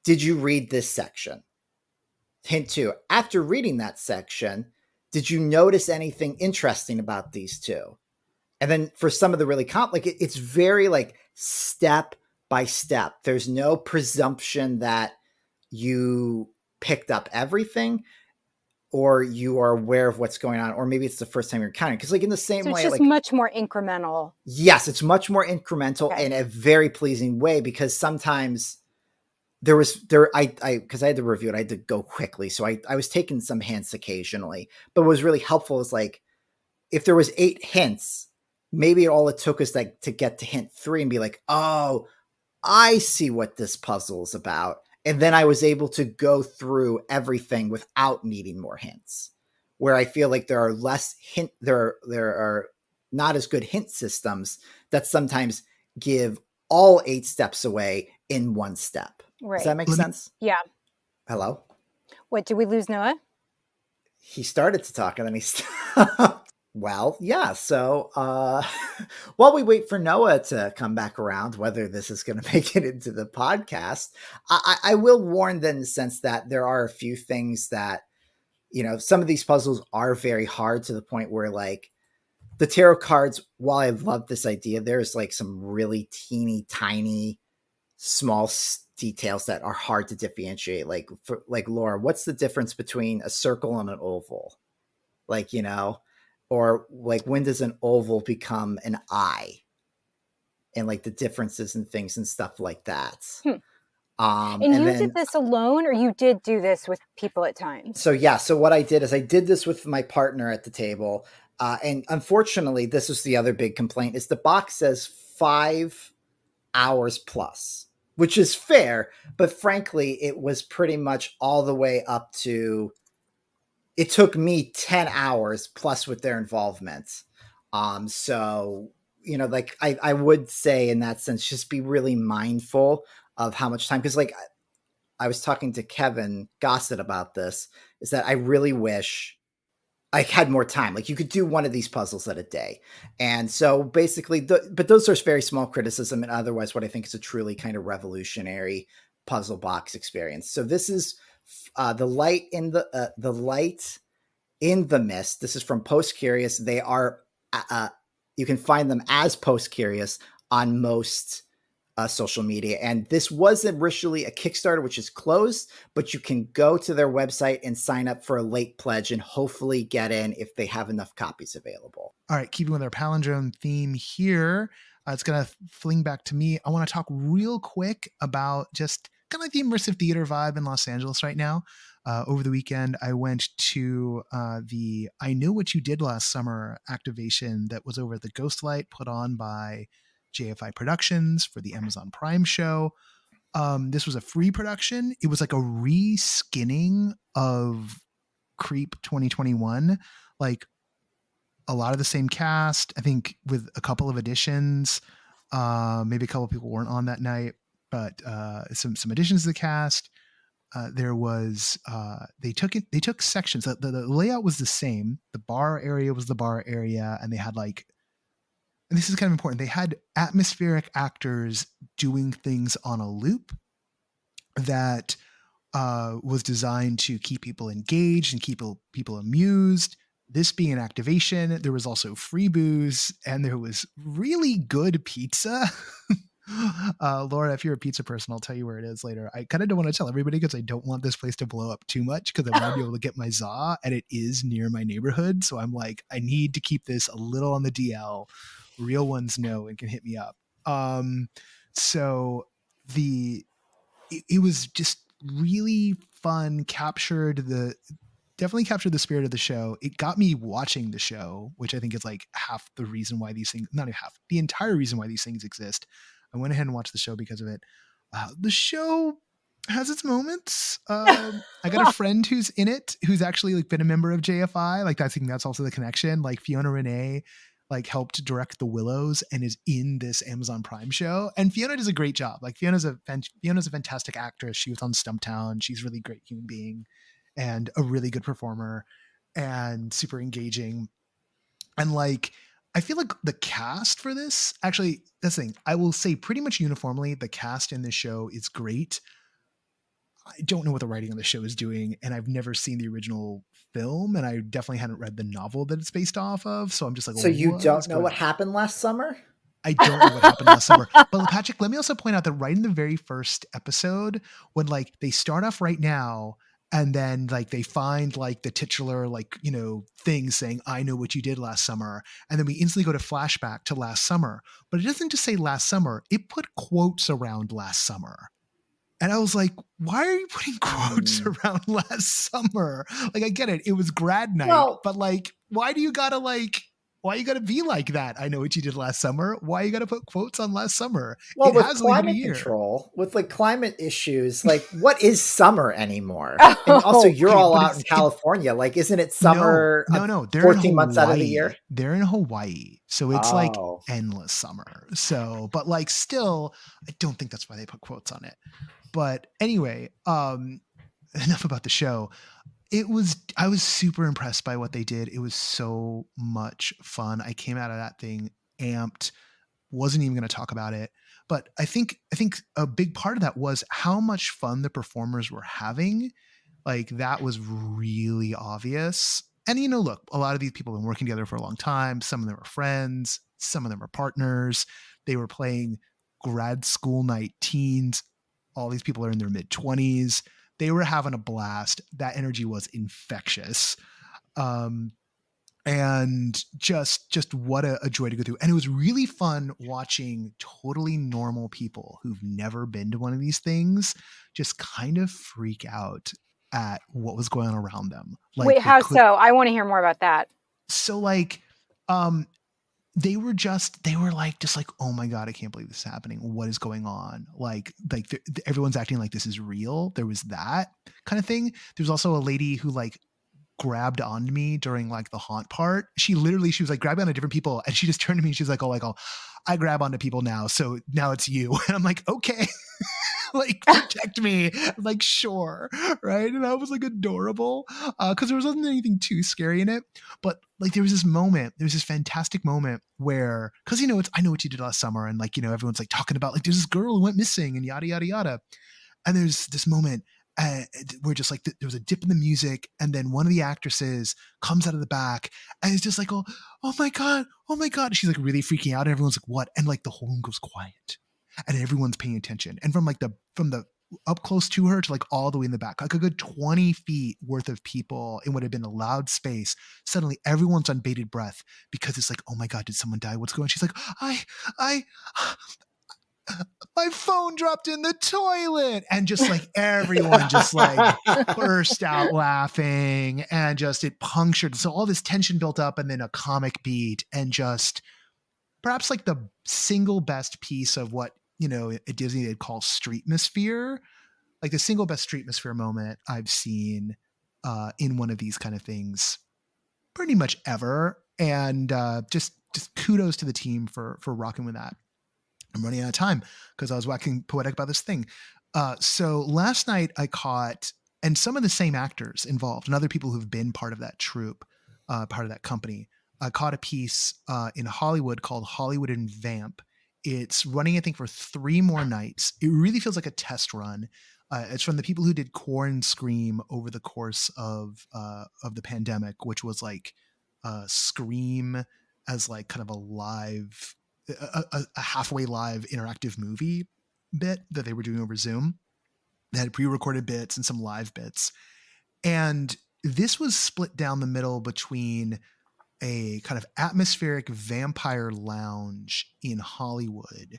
Speaker 2: did you read this section? Hint 2, after reading that section, did you notice anything interesting about these two? And then for some of the really it's very like step by step. There's no presumption that you picked up everything or you are aware of what's going on, or maybe it's the first time you're encountering. Because like in the same
Speaker 3: So it's
Speaker 2: way,
Speaker 3: just
Speaker 2: like
Speaker 3: much more incremental.
Speaker 2: Yes, it's much more incremental in a very pleasing way, because sometimes because I had to review it, I had to go quickly. So I was taking some hints occasionally, but what was really helpful is like, if there was 8 hints, maybe all it took is like to get to hint 3 and be like, oh, I see what this puzzle is about. And then I was able to go through everything without needing more hints, where I feel like there are not as good hint systems that sometimes give all 8 steps away in one step.
Speaker 3: Right.
Speaker 2: Does that make sense?
Speaker 3: Yeah.
Speaker 2: Hello?
Speaker 3: What, did we lose Noah?
Speaker 2: He started to talk and then he stopped. Well, yeah. So while we wait for Noah to come back around, whether this is going to make it into the podcast, I will warn them in the sense that there are a few things that, some of these puzzles are very hard, to the point where like the tarot cards, while I love this idea, there's like some really teeny tiny small details that are hard to differentiate. Like Laura, what's the difference between a circle and an oval? Like, or like, when does an oval become an eye? And like the differences and things and stuff like that.
Speaker 3: And you did this alone, or you did do this with people at times?
Speaker 2: So yeah. So what I did is I did this with my partner at the table. And unfortunately, this was the other big complaint, is the box says 5 hours plus, which is fair. But frankly, it was pretty much all the way up to, it took me 10 hours plus with their involvement. So, like I would say in that sense, just be really mindful of how much time. Cause like I was talking to Kevin Gossett about this, is that I really wish I had more time. Like you could do one of these puzzles at a day. And so basically, but those are very small criticism. And otherwise what I think is a truly kind of revolutionary puzzle box experience. So this is the light in the mist. This is from PostCurious. They are, you can find them as PostCurious on most social media. And this was originally a Kickstarter, which is closed, but you can go to their website and sign up for a late pledge and hopefully get in if they have enough copies available.
Speaker 1: All right, keeping with our palindrome theme here, it's going to fling back to me. I want to talk real quick about just kind of like the immersive theater vibe in Los Angeles right now. Over the weekend, I went to the I Know What You Did Last Summer activation that was over at the Ghostlight, put on by JFI Productions for the Amazon Prime show. This was a free production. It was like a re-skinning of Creep 2021. Like a lot of the same cast, I think, with a couple of additions. Maybe a couple of people weren't on that night, but some additions to the cast. There was they took sections. The layout was the same. The bar area was the bar area, and they had like, and this is kind of important, they had atmospheric actors doing things on a loop that was designed to keep people engaged and keep people amused. This being an activation, there was also free booze, and there was really good pizza. Laura, if you're a pizza person, I'll tell you where it is later. I kind of don't want to tell everybody because I don't want this place to blow up too much, because I want to be able to get my za, and it is near my neighborhood. So I'm like, I need to keep this a little on the DL. Real ones know and can hit me up. So it was just really fun, definitely captured the spirit of the show. It got me watching the show, which I think is like half the reason why these things, not even half, the entire reason why these things exist. I went ahead and watched the show because of it. The show has its moments. I got a friend who's in it, who's actually like been a member of JFI. Like I think that's also the connection. Like Fiona Renee, like helped direct The Willows and is in this Amazon Prime show. And Fiona does a great job. Like Fiona's a fantastic actress. She was on Stumptown. She's a really great human being and a really good performer. and super engaging. And like, I feel like the cast for this, actually, that's the thing. I will say pretty much uniformly, the cast in this show is great. I don't know what the writing on the show is doing, and I've never seen the original film, and I definitely hadn't read the novel that it's based off of. So I'm just like,
Speaker 2: So you
Speaker 1: what
Speaker 2: don't
Speaker 1: is
Speaker 2: know
Speaker 1: going
Speaker 2: what
Speaker 1: on?
Speaker 2: happened last summer?
Speaker 1: I don't know what happened last summer. But Patrick, let me also point out that right in the very first episode, when like they start off right now, and then like they find like the titular like, you know, thing saying, I know what you did last summer. And then we instantly go to flashback to last summer. But it doesn't just say last summer, it put quotes around last summer. And I was like, why are you putting quotes around last summer? Like, I get it. It was grad night, but like, why you gotta be like that? I know what you did last summer. Why you gotta put quotes on last summer?
Speaker 2: Well,
Speaker 1: it
Speaker 2: with
Speaker 1: has only been a
Speaker 2: climate
Speaker 1: year.
Speaker 2: control, with like climate issues, like what is summer anymore?
Speaker 3: Oh,
Speaker 2: and also, you're
Speaker 1: okay,
Speaker 2: all out in California. Like, isn't it summer?
Speaker 1: No, they're
Speaker 2: 14
Speaker 1: in
Speaker 2: months out of the year.
Speaker 1: They're in Hawaii, so it's like endless summer. So, but like, still, I don't think that's why they put quotes on it. But anyway, enough about the show. I was super impressed by what they did. It was so much fun. I came out of that thing amped, wasn't even going to talk about it. But I think a big part of that was how much fun the performers were having. Like, that was really obvious. And, you know, look, a lot of these people have been working together for a long time. Some of them are friends. Some of them are partners. They were playing grad school night teens. All these people are in their mid-20s. They were having a blast. That energy was infectious. And just what a joy to go through. And it was really fun watching totally normal people who've never been to one of these things just kind of freak out at what was going on around them. Like,
Speaker 3: wait, how so? I want to hear more about that.
Speaker 1: So like, they were like, oh my God, I can't believe this is happening. What is going on? Like everyone's acting like this is real. There was that kind of thing. There's also a lady who like grabbed onto me during like the haunt part. She was like grabbing onto different people, and she just turned to me and she's like, I grab onto people now. So now it's you. And I'm like, okay. Like, protect me. I'm like, sure. Right. And I was like adorable because there wasn't anything too scary in it. But like, there was this fantastic moment where, because, you know, I know what you did last summer. And like, you know, everyone's like talking about like, there's this girl who went missing and yada, yada, yada. And there's this moment where just like there was a dip in the music, and then one of the actresses comes out of the back and it's just like, oh my God. She's like really freaking out, and everyone's like, what? And like the whole room goes quiet. And everyone's paying attention. And from the up close to her to like all the way in the back, like a good 20 feet worth of people in what had been a loud space, suddenly everyone's on bated breath because it's like, oh my God, did someone die? What's going on? She's like, my phone dropped in the toilet. And just like everyone just like burst out laughing, and just it punctured. So all this tension built up, and then a comic beat, and just perhaps like the single best piece of what, you know, at Disney they'd call streetmosphere, like the single best streetmosphere moment I've seen in one of these kind of things pretty much ever. And just kudos to the team for rocking with that. I'm running out of time because I was waxing poetic about this thing. So last night I caught, and some of the same actors involved and other people who've been part of that troupe, part of that company, I caught a piece in Hollywood called Hollywood and Vamp. It's running, I think, for 3 more nights. It really feels like a test run. It's from the people who did Core and Scream over the course of the pandemic, which was like Scream as like kind of a live, a halfway live interactive movie bit that they were doing over Zoom. They had pre-recorded bits and some live bits. And this was split down the middle between a kind of atmospheric vampire lounge in Hollywood.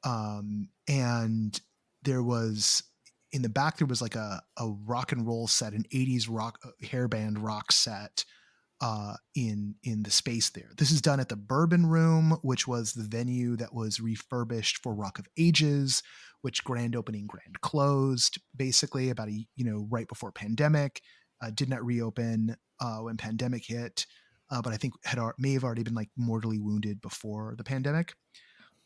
Speaker 1: And there was, in the back, there was like a rock and roll set, an 80s rock hairband rock set in the space there. This is done at the Bourbon Room, which was the venue that was refurbished for Rock of Ages, which grand opening, grand closed, basically about right before pandemic. Did not reopen when pandemic hit. But I think may have already been like mortally wounded before the pandemic.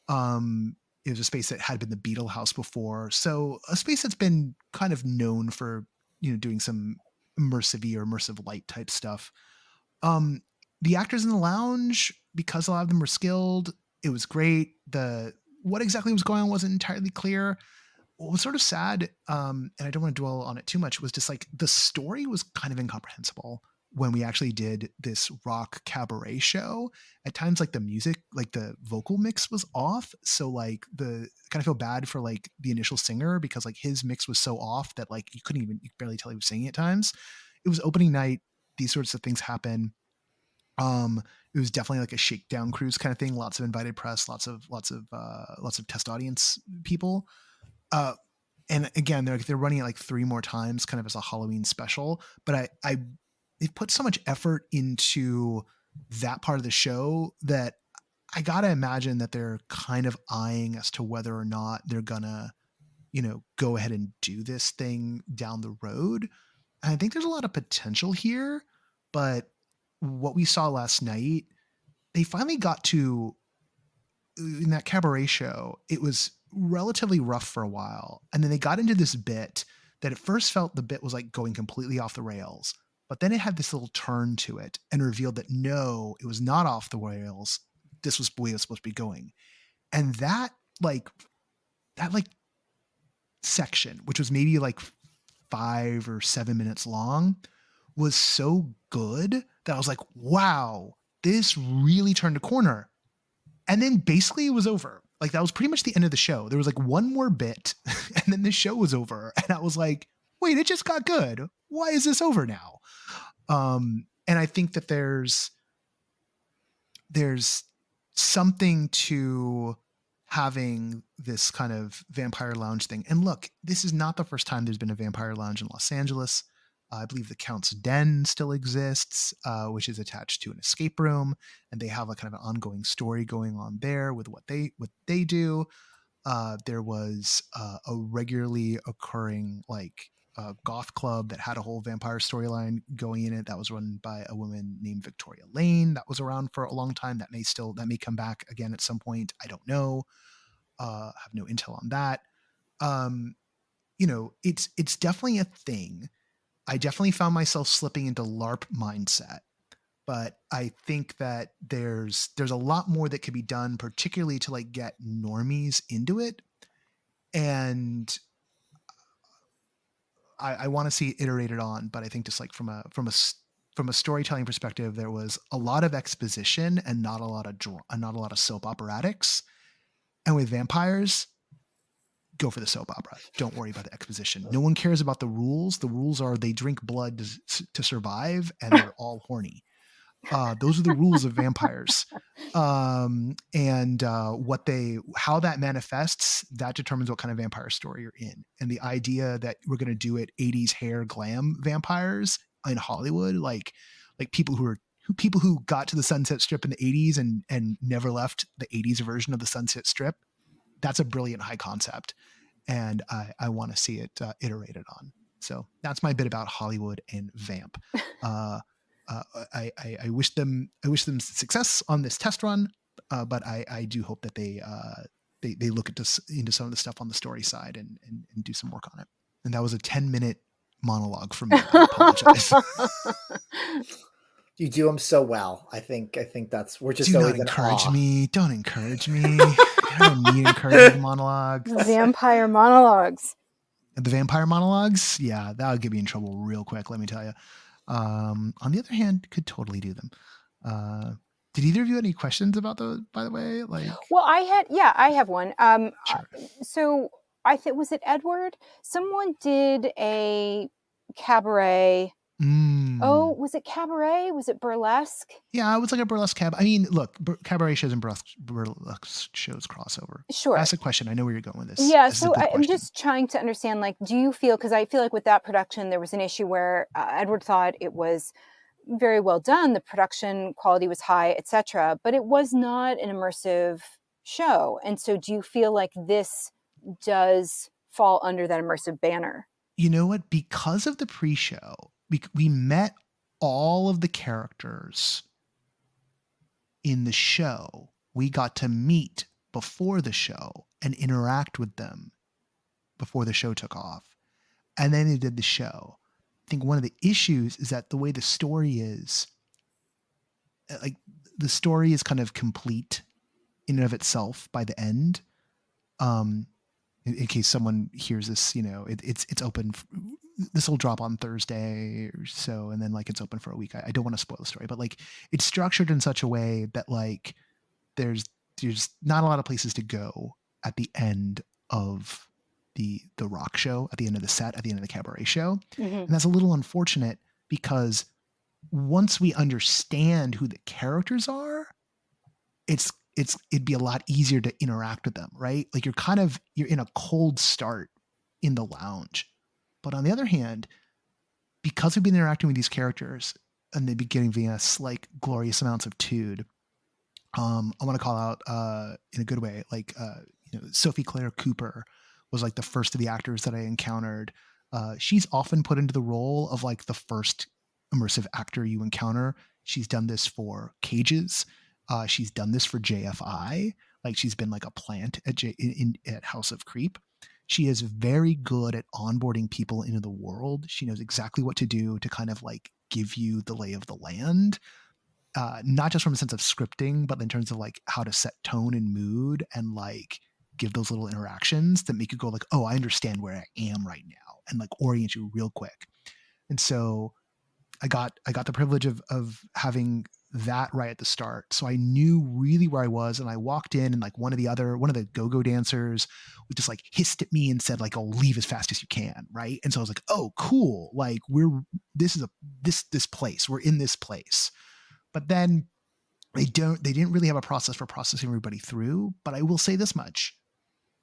Speaker 1: It was a space that had been the Beetle House before. So a space that's been kind of known for, doing some immersive or immersive light type stuff. The actors in the lounge, because a lot of them were skilled, it was great. What exactly was going on wasn't entirely clear. What was sort of sad, and I don't want to dwell on it too much, was just like the story was kind of incomprehensible when we actually did this rock cabaret show. At times, like the music, like the vocal mix was off. So like kind of feel bad for like the initial singer, because like his mix was so off that like you could barely tell he was singing at times. It was opening night. These sorts of things happen. It was definitely like a shakedown cruise kind of thing. Lots of invited press, lots of test audience people. And again, they're running it like 3 more times kind of as a Halloween special, but they've put so much effort into that part of the show that I got to imagine that they're kind of eyeing as to whether or not they're gonna, go ahead and do this thing down the road. And I think there's a lot of potential here, but what we saw last night, they finally got to, in that cabaret show, it was relatively rough for a while. And then they got into this bit that at first felt the bit was like going completely off the rails, but then it had this little turn to it and revealed that no, it was not off the rails. This was the way it was supposed to be going. And that section, which was maybe like 5 or 7 minutes long, was so good that I was like, wow, this really turned a corner. And then basically it was over. Like that was pretty much the end of the show. There was like one more bit and then the show was over. And I was like, wait, it just got good. Why is this over now? And I think that there's something to having this kind of vampire lounge thing. And look, this is not the first time there's been a vampire lounge in Los Angeles. I believe the Count's Den still exists, which is attached to an escape room, and they have a kind of an ongoing story going on there with what they do. There was a regularly occurring like goth club that had a whole vampire storyline going in it that was run by a woman named Victoria Lane that was around for a long time. That may come back again at some point. I don't know. Have no intel on that. It's definitely a thing. I definitely found myself slipping into LARP mindset, but I think that there's a lot more that could be done, particularly to like get normies into it. And I want to see it iterated on, but I think just like from a storytelling perspective, there was a lot of exposition and not a lot of soap operatics. And with vampires, go for the soap opera. Don't worry about the exposition. No one cares about the rules. The rules are they drink blood to survive, and they're all horny. Those are the rules of vampires. And how that manifests, that determines what kind of vampire story you're in. And the idea that we're going to do it 80s hair glam vampires in Hollywood, like people who got to the Sunset Strip in the 80s and never left the 80s version of the Sunset Strip. That's a brilliant high concept, and I want to see it iterated on. So that's my bit about Hollywood and Vamp. I wish them success on this test run, but I do hope that they look into some of the stuff on the story side and do some work on it. And that was a 10-minute monologue from me. I apologize.
Speaker 2: You do them so well. I think that's, we're just
Speaker 1: do
Speaker 2: always
Speaker 1: not
Speaker 2: in
Speaker 1: encourage
Speaker 2: awe.
Speaker 1: me. Don't encourage me. I don't need encouraging monologues.
Speaker 3: Vampire monologues.
Speaker 1: The vampire monologues, yeah, that would get me in trouble real quick. Let me tell you. On the other hand, could totally do them. Did either of you have any questions about those? By the way,
Speaker 3: well, I have one.
Speaker 1: Sure.
Speaker 3: So I think, was it Edward? Someone did a cabaret. Oh, was it cabaret? Was it burlesque?
Speaker 1: Yeah, it was like a burlesque cab. I mean, look, cabaret shows and burlesque shows crossover.
Speaker 3: Sure.
Speaker 1: Ask a question. I know where you're going with this.
Speaker 3: Yeah, so I'm just trying to understand, like, do you feel, because I feel like with that production, there was an issue where Edward thought it was very well done. The production quality was high, etc., but it was not an immersive show. And so do you feel like this does fall under that immersive banner?
Speaker 1: You know what? Because of the pre-show, we met all of the characters in the show. We got to meet before the show and interact with them before the show took off. And then they did the show. think one of the issues is that the way the story is, like the story is kind of complete in and of itself by the end. In case someone hears this, it's open. This will drop on Thursday or so, and then like it's open for a week. I don't want to spoil the story, but like it's structured in such a way that like there's not a lot of places to go at the end of the rock show, at the end of the set, at the end of the cabaret show.
Speaker 3: Mm-hmm.
Speaker 1: And that's a little unfortunate because once we understand who the characters are, it'd be a lot easier to interact with them, right? Like you're in a cold start in the lounge. But on the other hand, because we've been interacting with these characters and they've been giving us like glorious amounts of tude, I want to call out in a good way, like Sophie Claire Cooper was like the first of the actors that I encountered. She's often put into the role of like the first immersive actor you encounter. She's done this for Cages. She's done this for JFI. Like she's been like a plant at House of Creep. She is very good at onboarding people into the world. She knows exactly what to do to kind of like give you the lay of the land. Not just from a sense of scripting, but in terms of like how to set tone and mood and like give those little interactions that make you go like, oh, I understand where I am right now, and like orient you real quick. And so I got the privilege of having that right at the start. So I knew really where I was, and I walked in and like one of the go-go dancers was just like hissed at me and said like, oh, leave as fast as you can. Right. And so I was like, oh, cool. Like this place, we're in this place. But then they didn't really have a process for processing everybody through. But I will say this much,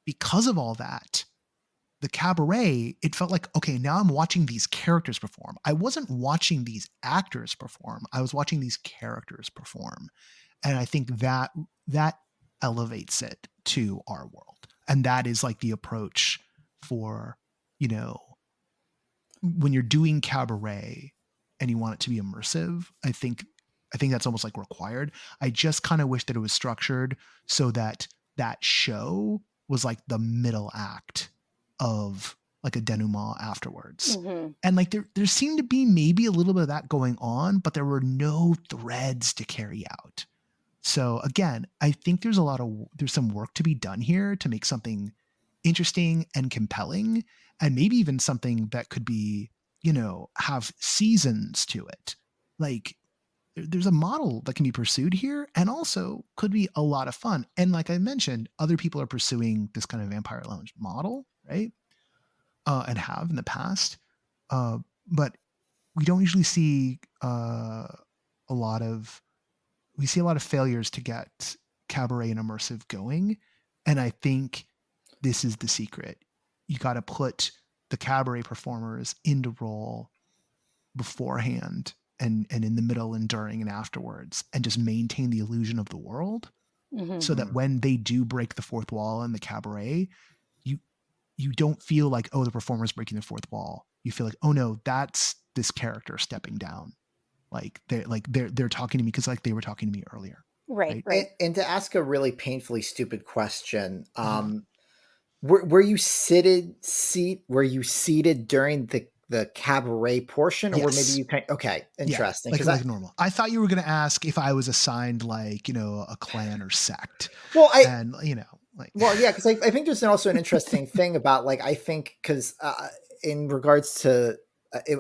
Speaker 1: because of all that, the cabaret, it felt like, okay, now I'm watching these characters perform. I wasn't watching these actors perform. I was watching these characters perform. And I think that elevates it to our world. And that is like the approach for, when you're doing cabaret and you want it to be immersive, I think that's almost like required. I just kind of wish that it was structured so that show was like the middle act of like a denouement afterwards.
Speaker 3: Mm-hmm.
Speaker 1: And like there seemed to be maybe a little bit of that going on, but there were no threads to carry out. So again, I think there's some work to be done here to make something interesting and compelling, and maybe even something that could be, have seasons to it. Like there's a model that can be pursued here and also could be a lot of fun. And like I mentioned, other people are pursuing this kind of Vampire Lounge model, right? And have in the past. But we don't usually see a lot of failures to get cabaret and immersive going. And I think this is the secret. You got to put the cabaret performers into role beforehand and in the middle and during and afterwards, and just maintain the illusion of the world.
Speaker 3: Mm-hmm.
Speaker 1: So that when they do break the fourth wall in the cabaret, you don't feel like, oh, the performer's breaking the fourth wall. You feel like, oh no, that's this character stepping down. Like they're talking to me because like they were talking to me earlier.
Speaker 3: Right.
Speaker 2: And to ask a really painfully stupid question, were you seated during the cabaret portion, or
Speaker 1: Yes.
Speaker 2: maybe you okay, interesting.
Speaker 1: Yeah, like normal. I thought you were going to ask if I was assigned like, a clan or sect.
Speaker 2: Well, because I think there's also an interesting thing about like, I think because in regards to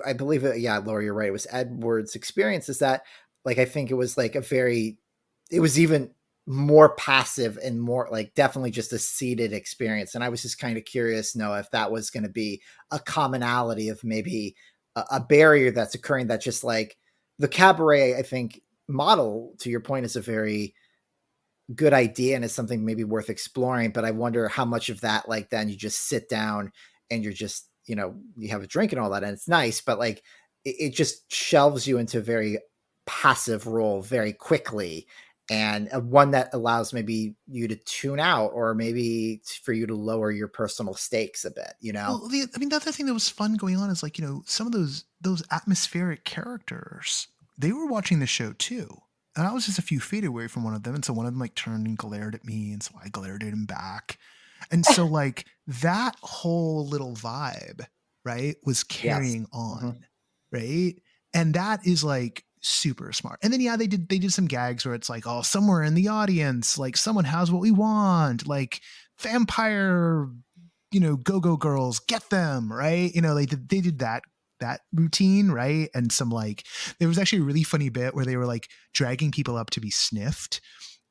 Speaker 2: I believe Laura, you're right, it was Edward's experience, is that like I think it was like it was even more passive and more like definitely just a seated experience. And I was just kind of curious, Noah, if that was going to be a commonality of maybe a barrier that's occurring, that just like the cabaret, I think, model, to your point, is a very good idea and is something maybe worth exploring. But I wonder how much of that, like, then you just sit down and you're just, you have a drink and all that, and it's nice, but like it just shelves you into a very passive role very quickly. And one that allows maybe you to tune out, or maybe for you to lower your personal stakes a bit,
Speaker 1: Well, the other thing that was fun going on is like, some of those atmospheric characters, they were watching the show too. And I was just a few feet away from one of them. And so one of them like turned and glared at me. And so I glared at him back. And so like that whole little vibe, right, was carrying on. right? And that is like super smart. And then yeah, they did some gags where it's like, oh, somewhere in the audience, like someone has what we want, like vampire, go girls, get them, right? They did that routine, right? And some like, there was actually a really funny bit where they were like dragging people up to be sniffed,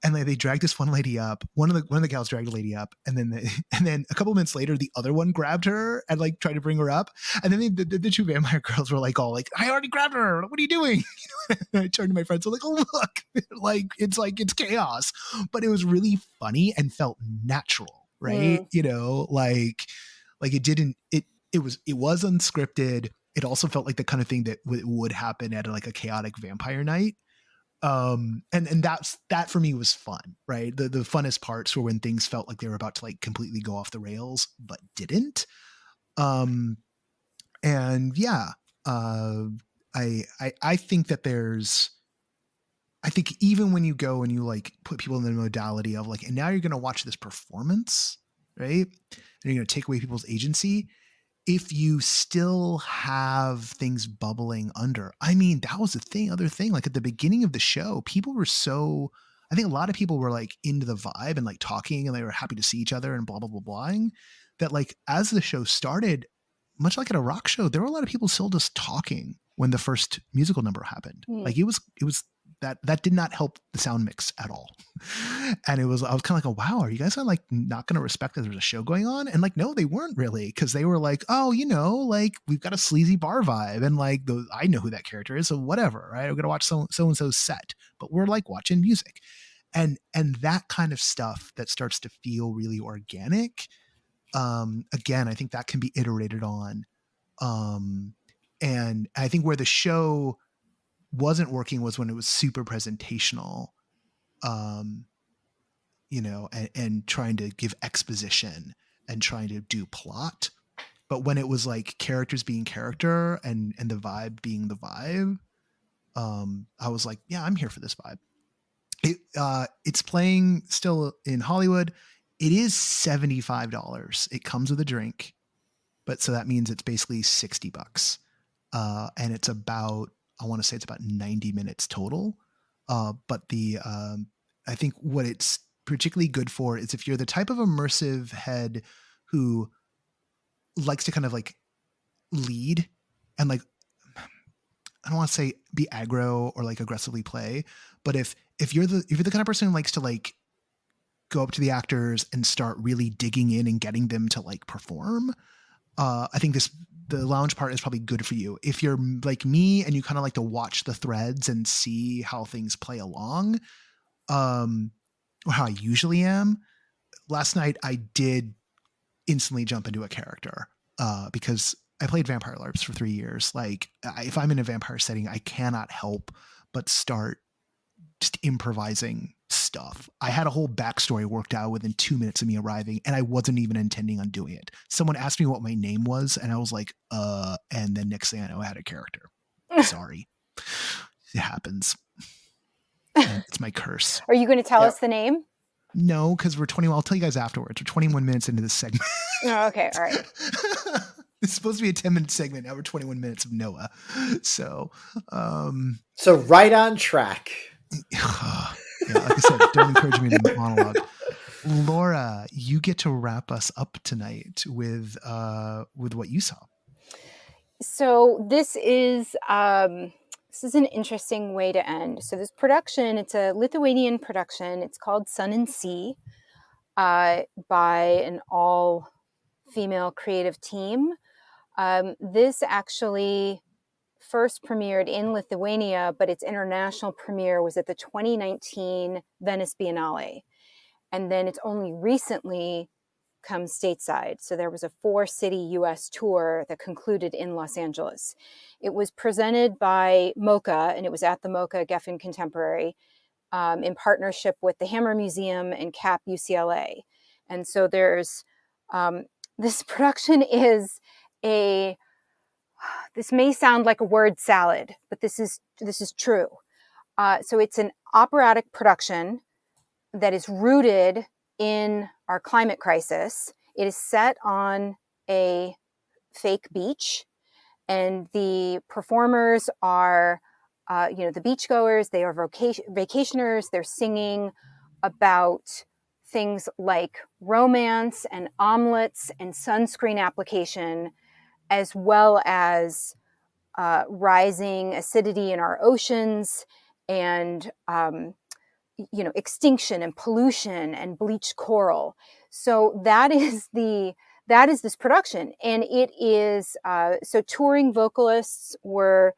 Speaker 1: and like they dragged this one lady up. One of the gals dragged a lady up, and then a couple minutes later, the other one grabbed her and like tried to bring her up. And then the two vampire girls were like all like, "I already grabbed her. What are you doing?" I turned to my friends, so like, "Oh look, it's chaos," but it was really funny and felt natural, right? Like it was unscripted. It also felt like the kind of thing that would happen at like a chaotic vampire night. And that for me was fun, right? The funnest parts were when things felt like they were about to like completely go off the rails but didn't. And yeah, I think that I think even when you go and you like put people in the modality of like, and now you're going to watch this performance, right? And you're going to take away people's agency. If you still have things bubbling under, I mean, that was the other thing, like at the beginning of the show, people were I think a lot of people were like into the vibe and like talking, and they were happy to see each other and blah, blah, blah, blahing, that like, as the show started, much like at a rock show, there were a lot of people still just talking when the first musical number happened. Like it was that did not help the sound mix at all. And I was kind of like, oh, wow, are you guys like not going to respect that there's a show going on? And like, no, they weren't really, because they were like, oh, like we've got a sleazy bar vibe, and like I know who that character is, so whatever, right? We're going to watch so and so's set, but we're like watching music, and that kind of stuff that starts to feel really organic. Again, I think that can be iterated on. And I think where the show wasn't working was when it was super presentational, and trying to give exposition and trying to do plot. But when it was like characters being character and the vibe being the vibe, I was like, yeah, I'm here for this vibe. It's playing still in Hollywood. It is $75. It comes with a drink, but so that means it's basically $60. And it's about, I want to say it's about 90 minutes total. But I think what it's particularly good for is if you're the type of immersive head who likes to kind of like lead and like, I don't want to say be aggro or like aggressively play, but if you're the kind of person who likes to like go up to the actors and start really digging in and getting them to like perform, I think the lounge part is probably good for you. If you're like me and you kind of like to watch the threads and see how things play along, or how I usually am, last night I did instantly jump into a character, because I played Vampire LARPs for 3 years. Like if I'm in a vampire setting, I cannot help but start just improvising stuff. I had a whole backstory worked out within 2 minutes of me arriving, and I wasn't even intending on doing it. Someone asked me what my name was, and I was like, and then next thing I know, I had a character. Sorry. It happens. And it's my curse.
Speaker 3: Are you going to tell us the name?
Speaker 1: No, because we're 21. I'll tell you guys afterwards. We're 21 minutes into this segment.
Speaker 3: Oh, okay. All right.
Speaker 1: It's supposed to be a 10-minute segment. Now we're 21 minutes of Noah. So
Speaker 2: right on track.
Speaker 1: Yeah, like I said, don't encourage me to monologue. Laura, you get to wrap us up tonight with what you saw.
Speaker 3: So this is an interesting way to end. So this production, it's a Lithuanian production. It's called Sun and Sea, by an all-female creative team. This actually first premiered in Lithuania, but its international premiere was at the 2019 Venice Biennale. And then it's only recently come stateside. So there was a 4-city US tour that concluded in Los Angeles. It was presented by MoCA, and it was at the MoCA Geffen Contemporary, in partnership with the Hammer Museum and CAP UCLA. And so there's, this production is this may sound like a word salad, but this is true. So it's an operatic production that is rooted in our climate crisis. It is set on a fake beach, And the performers are, the beachgoers. They are vacationers. They're singing about things like romance and omelets and sunscreen application, as well as rising acidity in our oceans and extinction and pollution and bleached coral. So that is this production, and it is so touring vocalists were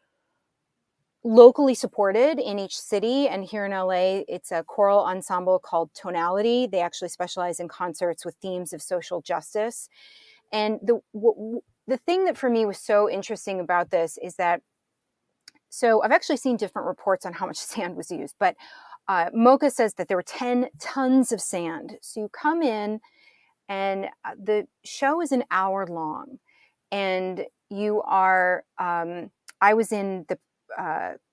Speaker 3: locally supported in each city, and here in LA it's a choral ensemble called Tonality. They actually specialize in concerts with themes of social justice. And the thing that for me was so interesting about this is that, so I've actually seen different reports on how much sand was used, but Mocha says that there were 10 tons of sand. So you come in and the show is an hour long, and you are, I was in the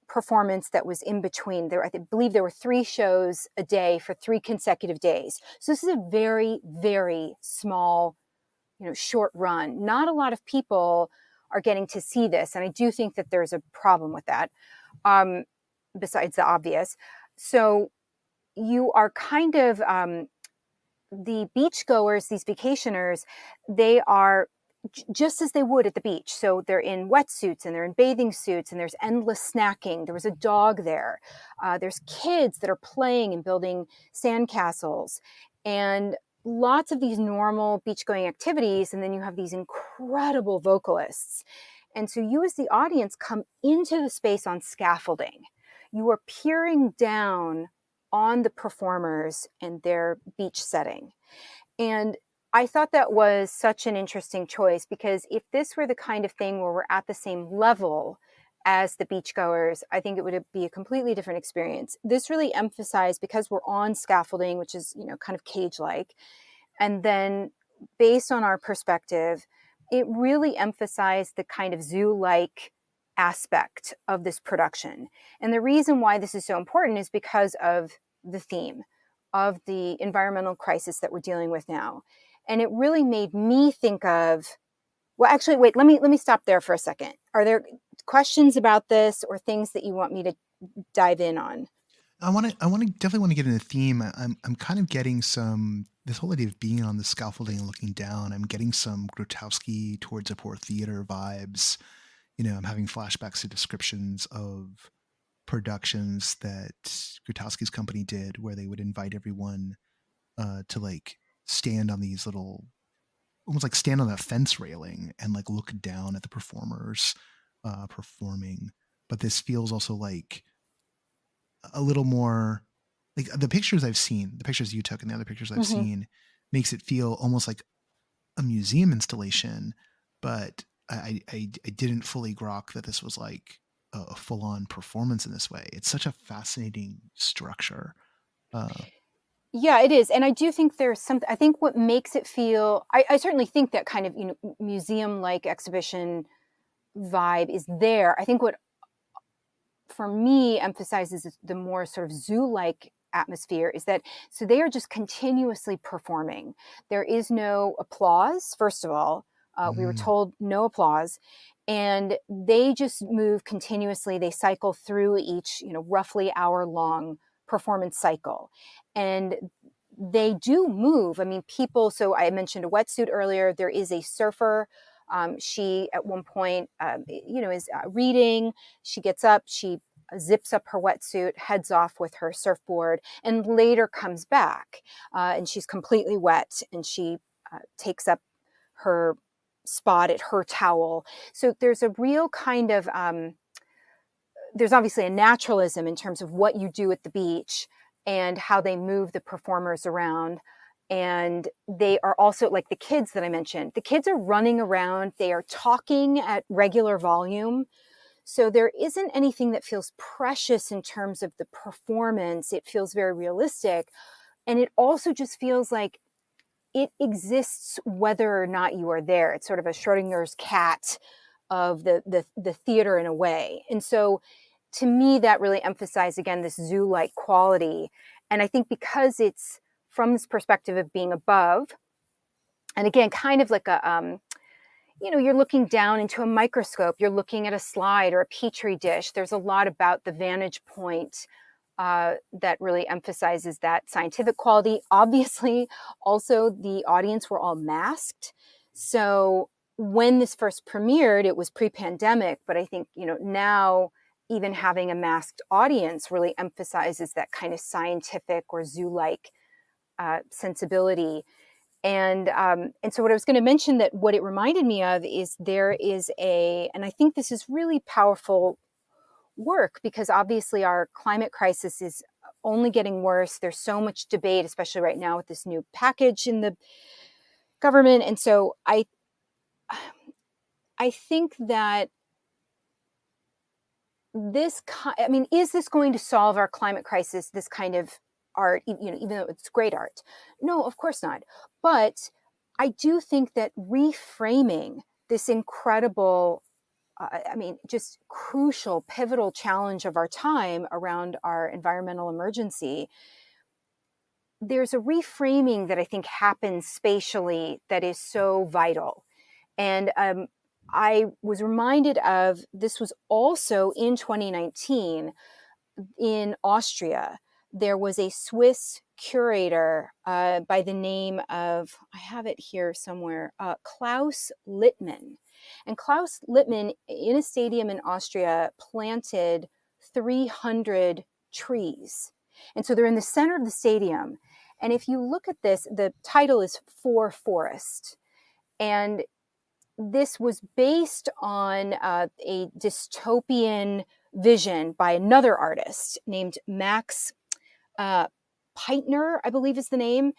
Speaker 3: performance that was in between. I believe there were 3 shows a day for 3 consecutive days. So this is a very, very small, short run. Not a lot of people are getting to see this. And I do think that there's a problem with that, besides the obvious. So you are kind of, the beachgoers, these vacationers, they are just as they would at the beach. So they're in wetsuits and they're in bathing suits, and there's endless snacking. There was a dog there. There's kids that are playing and building sandcastles, and lots of these normal beach-going activities. And then you have these incredible vocalists. And so you as the audience come into the space on scaffolding. You are peering down on the performers and their beach setting. And I thought that was such an interesting choice, because if this were the kind of thing where we're at the same level as the beachgoers, I think it would be a completely different experience. This really emphasized, because we're on scaffolding, which is, kind of cage-like, and then based on our perspective, it really emphasized the kind of zoo-like aspect of this production. And the reason why this is so important is because of the theme of the environmental crisis that we're dealing with now. And it really made me think of, well, actually, wait, let me stop there for a second. Are there questions about this or things that you want me to dive in on?
Speaker 1: I definitely want to get into the theme. I'm kind of getting this whole idea of being on the scaffolding and looking down. I'm getting some Grotowski towards a poor theater vibes. I'm having flashbacks to descriptions of productions that Grotowski's company did, where they would invite everyone to like stand on these little, almost like stand on a fence railing and like look down at the performers performing. But this feels also like a little more like the pictures you took and the other pictures I've seen makes it feel almost like a museum installation. But I didn't fully grok that this was like a full-on performance in this way. It's such a fascinating structure.
Speaker 3: Yeah, it is. And I do think there's something, I think what makes it feel, I certainly think that kind of, museum-like exhibition vibe is there. I think what, for me, emphasizes the more sort of zoo-like atmosphere is that, so they are just continuously performing. There is no applause, first of all. We were told no applause. And they just move continuously. They cycle through each, roughly hour-long performance cycle. And they do move. I mean, people, so I mentioned a wetsuit earlier. There is a surfer. She, at one point, is reading. She gets up, she zips up her wetsuit, heads off with her surfboard, and later comes back. And she's completely wet, and she takes up her spot at her towel. So there's a real kind of, there's obviously a naturalism in terms of what you do at the beach and how they move the performers around. And they are also, like the kids that I mentioned, the kids are running around, they are talking at regular volume. So there isn't anything that feels precious in terms of the performance. It feels very realistic. And it also just feels like it exists whether or not you are there. It's sort of a Schrodinger's cat of the theater in a way. And so to me, that really emphasized, again, this zoo-like quality. And I think because it's from this perspective of being above, and again, kind of like a, you're looking down into a microscope, you're looking at a slide or a petri dish. There's a lot about the vantage point that really emphasizes that scientific quality. Obviously, also the audience were all masked. So when this first premiered, it was pre-pandemic, but I think, now even having a masked audience really emphasizes that kind of scientific or zoo-like sensibility. And so what I was going to mention, that what it reminded me of is there is and I think this is really powerful work, because obviously our climate crisis is only getting worse. There's so much debate, especially right now with this new package in the government. And so I think that is this going to solve our climate crisis, this kind of art, even though it's great art? No, of course not. But I do think that reframing this incredible, just crucial, pivotal challenge of our time around our environmental emergency, there's a reframing that I think happens spatially that is so vital. And I was reminded of, this was also in 2019 in Austria. There was a Swiss curator by the name of, I have it here somewhere, Klaus Littmann. And Klaus Littmann, in a stadium in Austria, planted 300 trees. And so they're in the center of the stadium. And if you look at this, the title is For Forest. And this was based on a dystopian vision by another artist named Max Peitner, I believe is the name.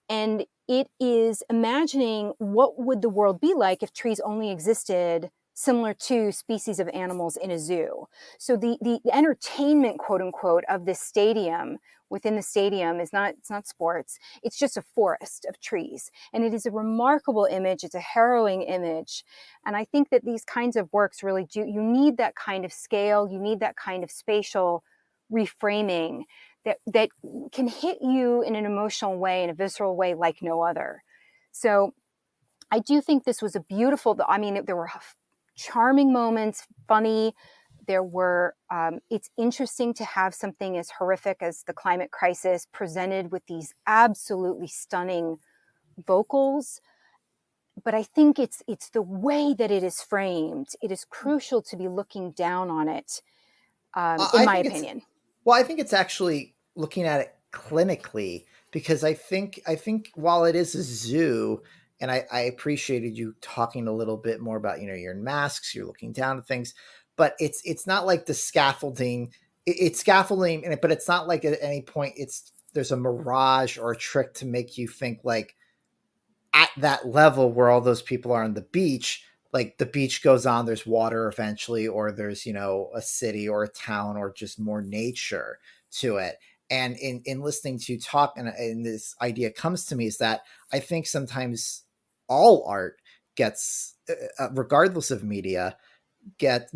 Speaker 3: And it is imagining what would the world be like if trees only existed similar to species of animals in a zoo. So the entertainment, quote unquote, of this stadium, within the stadium, it's not sports. It's just a forest of trees. And it is a remarkable image. It's a harrowing image. And I think that these kinds of works really do, you need that kind of scale, you need that kind of spatial reframing that can hit you in an emotional way, in a visceral way like no other. So I do think this was a beautiful, there were charming moments, funny. There were, it's interesting to have something as horrific as the climate crisis presented with these absolutely stunning vocals. But I think it's the way that it is framed. It is crucial to be looking down on it, in my opinion.
Speaker 2: Well, I think it's actually looking at it clinically, because I think while it is a zoo, and I appreciated you talking a little bit more about, you're in masks, you're looking down at things, but it's not like the scaffolding. It's scaffolding, but it's not like at any point there's a mirage or a trick to make you think like at that level where all those people are on the beach, like the beach goes on, there's water eventually, or there's, a city or a town or just more nature to it. And in listening to you talk, and this idea comes to me, is that I think sometimes all art gets, regardless of medium, gets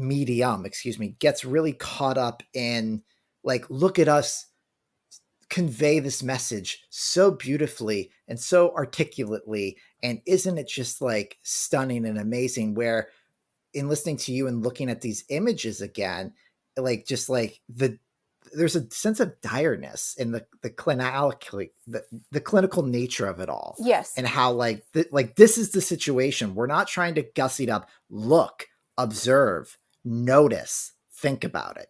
Speaker 2: really caught up in like, look at us convey this message so beautifully and so articulately. And isn't it just like stunning and amazing, where in listening to you and looking at these images again, like just like there's a sense of direness in the clinical nature of it all.
Speaker 3: Yes.
Speaker 2: And how like this is the situation. We're not trying to gussy it up. Look, observe, notice, think about it,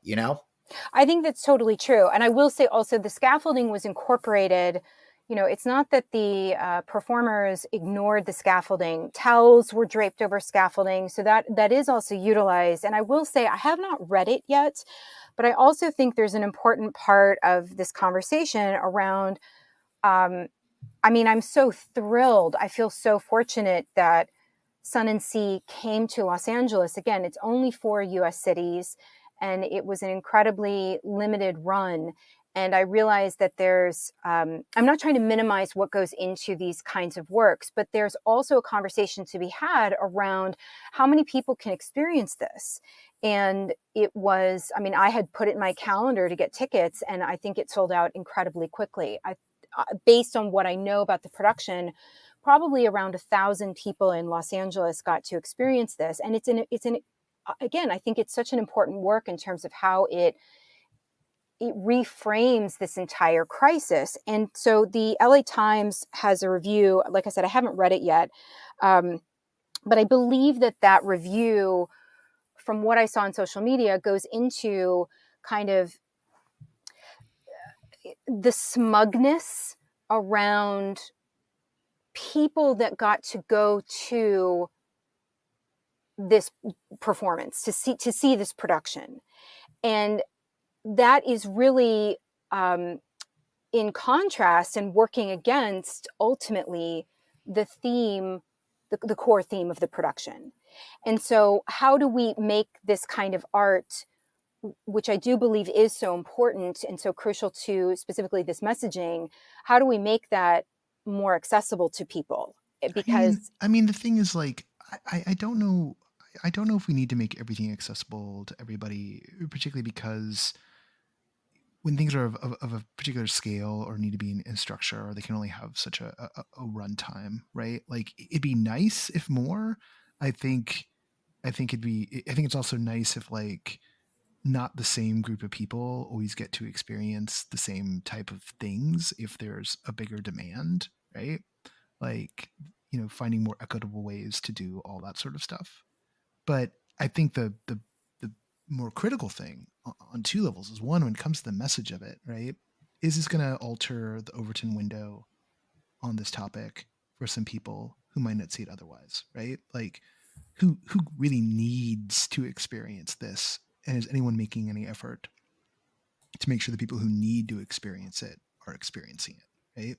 Speaker 3: I think that's totally true. And I will say also the scaffolding was incorporated. It's not that the performers ignored the scaffolding. Towels were draped over scaffolding. So that is also utilized. And I will say, I have not read it yet, but I also think there's an important part of this conversation around, I'm so thrilled. I feel so fortunate that Sun and Sea came to Los Angeles. Again, it's only 4 US cities, and it was an incredibly limited run. And I realized that there's, I'm not trying to minimize what goes into these kinds of works, but there's also a conversation to be had around how many people can experience this. And it was, I had put it in my calendar to get tickets, and I think it sold out incredibly quickly. Based on what I know about the production probably around 1,000 people in Los Angeles got to experience this. And again, I think it's such an important work in terms of how it reframes this entire crisis. And so the LA Times has a review. Like I said, I haven't read it yet. But I believe that review, from what I saw on social media, goes into kind of the smugness around people that got to go to this performance, to see this production. And that is really in contrast and working against ultimately the theme, the core theme of the production. And so how do we make this kind of art, which I do believe is so important and so crucial to specifically this messaging, how do we make that more accessible to people? Because
Speaker 1: I mean, the thing is, like, I don't know. I don't know if we need to make everything accessible to everybody, particularly because when things are of a particular scale or need to be in structure, or they can only have such a runtime, right? Like, it'd be nice if more. I think it's also nice if, like, not the same group of people always get to experience the same type of things if there's a bigger demand, right? Like, finding more equitable ways to do all that sort of stuff. But I think the more critical thing on two levels is, one, when it comes to the message of it, right? Is this going to alter the Overton window on this topic for some people who might not see it otherwise, right? Like, who really needs to experience this? And is anyone making any effort to make sure the people who need to experience it are experiencing it, right?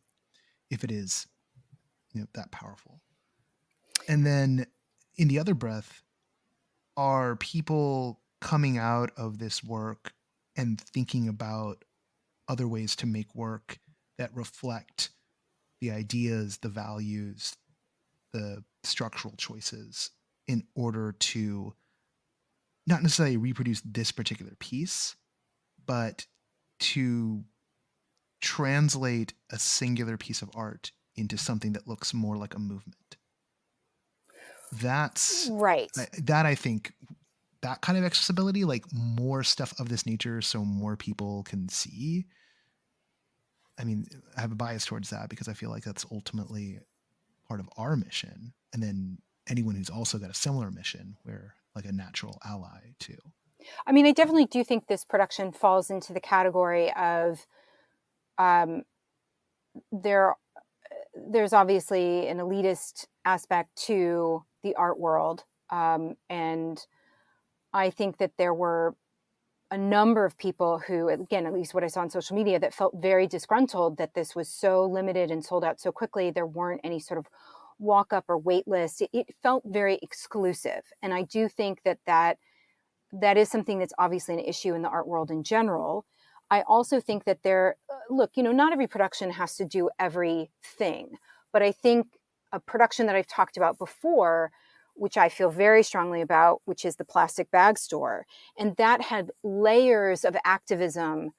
Speaker 1: If it is, that powerful. And then in the other breath, are people coming out of this work and thinking about other ways to make work that reflect the ideas, the values, the structural choices, in order to not necessarily reproduce this particular piece, but to translate a singular piece of art into something that looks more like a movement. That's
Speaker 3: right.
Speaker 1: That I think, that kind of accessibility, like more stuff of this nature so more people can see. I mean, I have a bias towards that because I feel like that's ultimately part of our mission. And then anyone who's also got a similar mission, we're like a natural ally to.
Speaker 3: I mean, I definitely do think this production falls into the category of there's obviously an elitist aspect to the art world. And I think that there were a number of people who, again, at least what I saw on social media, that felt very disgruntled that this was so limited and sold out so quickly. There weren't any sort of walk up or wait list. It felt very exclusive. And I do think that is something that's obviously an issue in the art world in general. I also think that not every production has to do everything, but I think a production that I've talked about before, which I feel very strongly about, which is the Plastic Bag Store, and that had layers of activism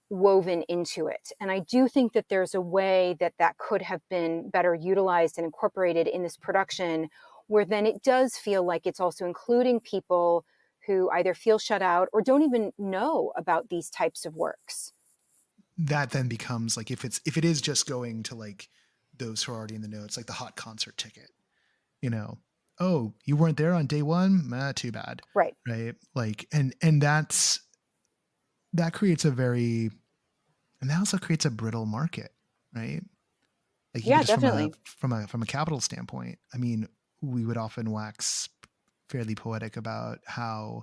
Speaker 3: woven into it. And I do think that there's a way that could have been better utilized and incorporated in this production, where then it does feel like it's also including people who either feel shut out or don't even know about these types of works.
Speaker 1: That then becomes like, if it is just going to like those who are already in the know, it's like the hot concert ticket, oh, you weren't there on day one? Too bad.
Speaker 3: Right.
Speaker 1: Like, and that creates and that also creates a brittle market, right? Like,
Speaker 3: Yeah,
Speaker 1: even just
Speaker 3: definitely.
Speaker 1: from a capital standpoint, I mean, we would often wax fairly poetic about how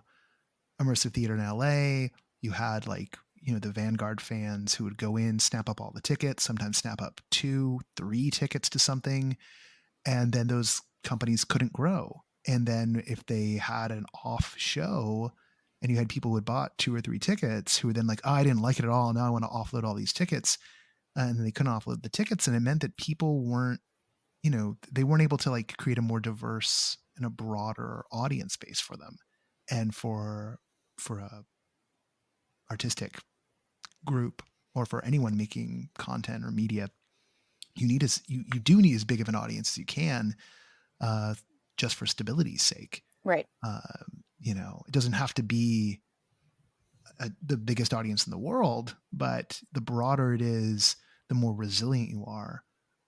Speaker 1: immersive theater in LA, you had like, the Vanguard fans who would go in, snap up all the tickets, sometimes snap up 2, 3 tickets to something. And then those companies couldn't grow. And then if they had an off show and you had people who had bought 2 or 3 tickets who were then like, oh, I didn't like it at all, now I want to offload all these tickets. And they couldn't offload the tickets. And it meant that people weren't, they weren't able to like create a more diverse and a broader audience base for them. And for a artistic group, or for anyone making content or media, you need you do need as big of an audience as you can, just for stability's sake.
Speaker 3: Right.
Speaker 1: It doesn't have to be the biggest audience in the world, but the broader it is, the more resilient you are.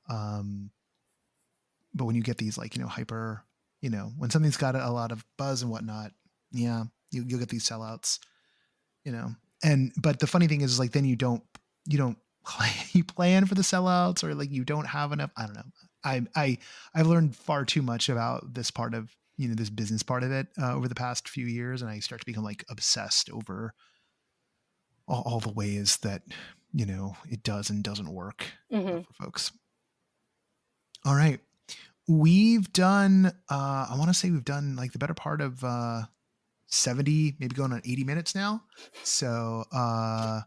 Speaker 1: But when you get these hyper, when something's got a lot of buzz and whatnot, you'll get these sellouts, but the funny thing is then you don't plan for the sellouts, or you don't have enough. I don't know. I've learned far too much about this part of, this business part of it over the past few years. And I start to become obsessed over all the ways that, it does and doesn't work for folks. All right. We've done, I want to say we've done the better part of 70, maybe going on 80 minutes now. So I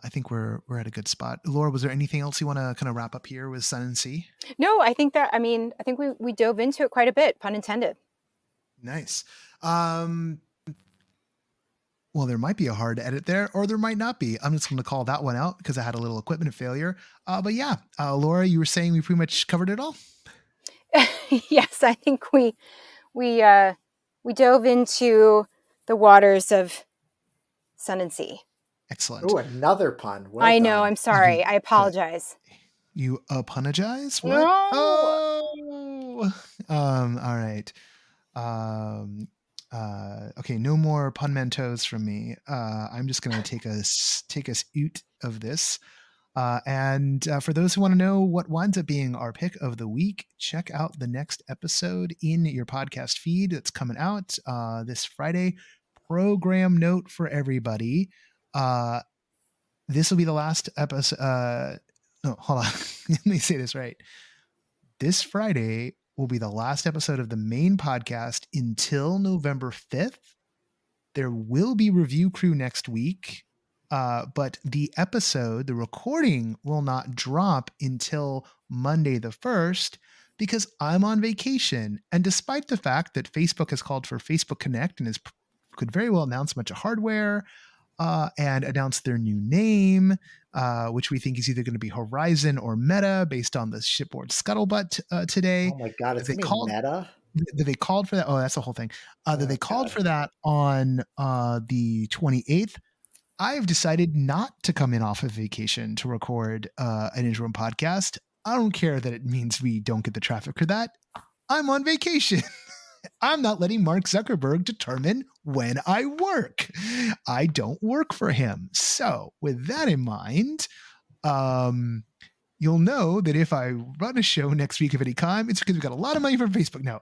Speaker 1: think we're at a good spot. Laura, was there anything else you want to kind of wrap up here with Sun and Sea?
Speaker 3: No, I think we dove into it quite a bit, pun intended.
Speaker 1: Nice. Well, there might be a hard edit there, or there might not be. I'm just going to call that one out because I had a little equipment failure. But yeah, Laura, you were saying we pretty much covered it all?
Speaker 3: Yes, I think we dove into the waters of Sun and Sea.
Speaker 1: Excellent.
Speaker 2: Oh, another pun. Well
Speaker 3: I know.
Speaker 2: done.
Speaker 3: I'm sorry. I apologize.
Speaker 1: You apologize? What?
Speaker 3: No.
Speaker 1: Oh. All right. Okay, no more pun mentos from me. I'm just going to take us out of this. And for those who want to know what winds up being our pick of the week, check out the next episode in your podcast feed that's coming out this Friday. Program note for everybody. This will be the last episode. No, hold on. Let me say this right. This Friday will be the last episode of the main podcast until November 5th. There will be Review Crew next week. But the recording will not drop until Monday the 1st because I'm on vacation. And despite the fact that Facebook has called for Facebook Connect and could very well announce a bunch of hardware and announce their new name, which we think is either going to be Horizon or Meta based on the shipboard scuttlebutt today.
Speaker 2: Oh my God, it's Meta?
Speaker 1: That they called for that. Oh, that's the whole thing. That they called for that on the 28th. I've decided not to come in off of vacation to record an interim podcast. I don't care that it means we don't get the traffic for that. I'm on vacation. I'm not letting Mark Zuckerberg determine when I work. I don't work for him. So with that in mind, you'll know that if I run a show next week of any kind, it's because we got a lot of money from Facebook. No,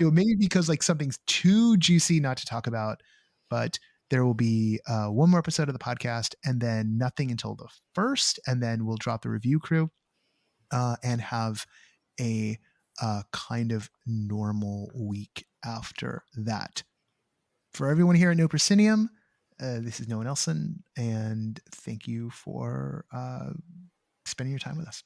Speaker 1: maybe because something's too juicy not to talk about, but there will be one more episode of the podcast and then nothing until the 1st. And then we'll drop the Review Crew and have a kind of normal week after that. For everyone here at No Proscenium, this is Noah Nelson, and thank you for spending your time with us.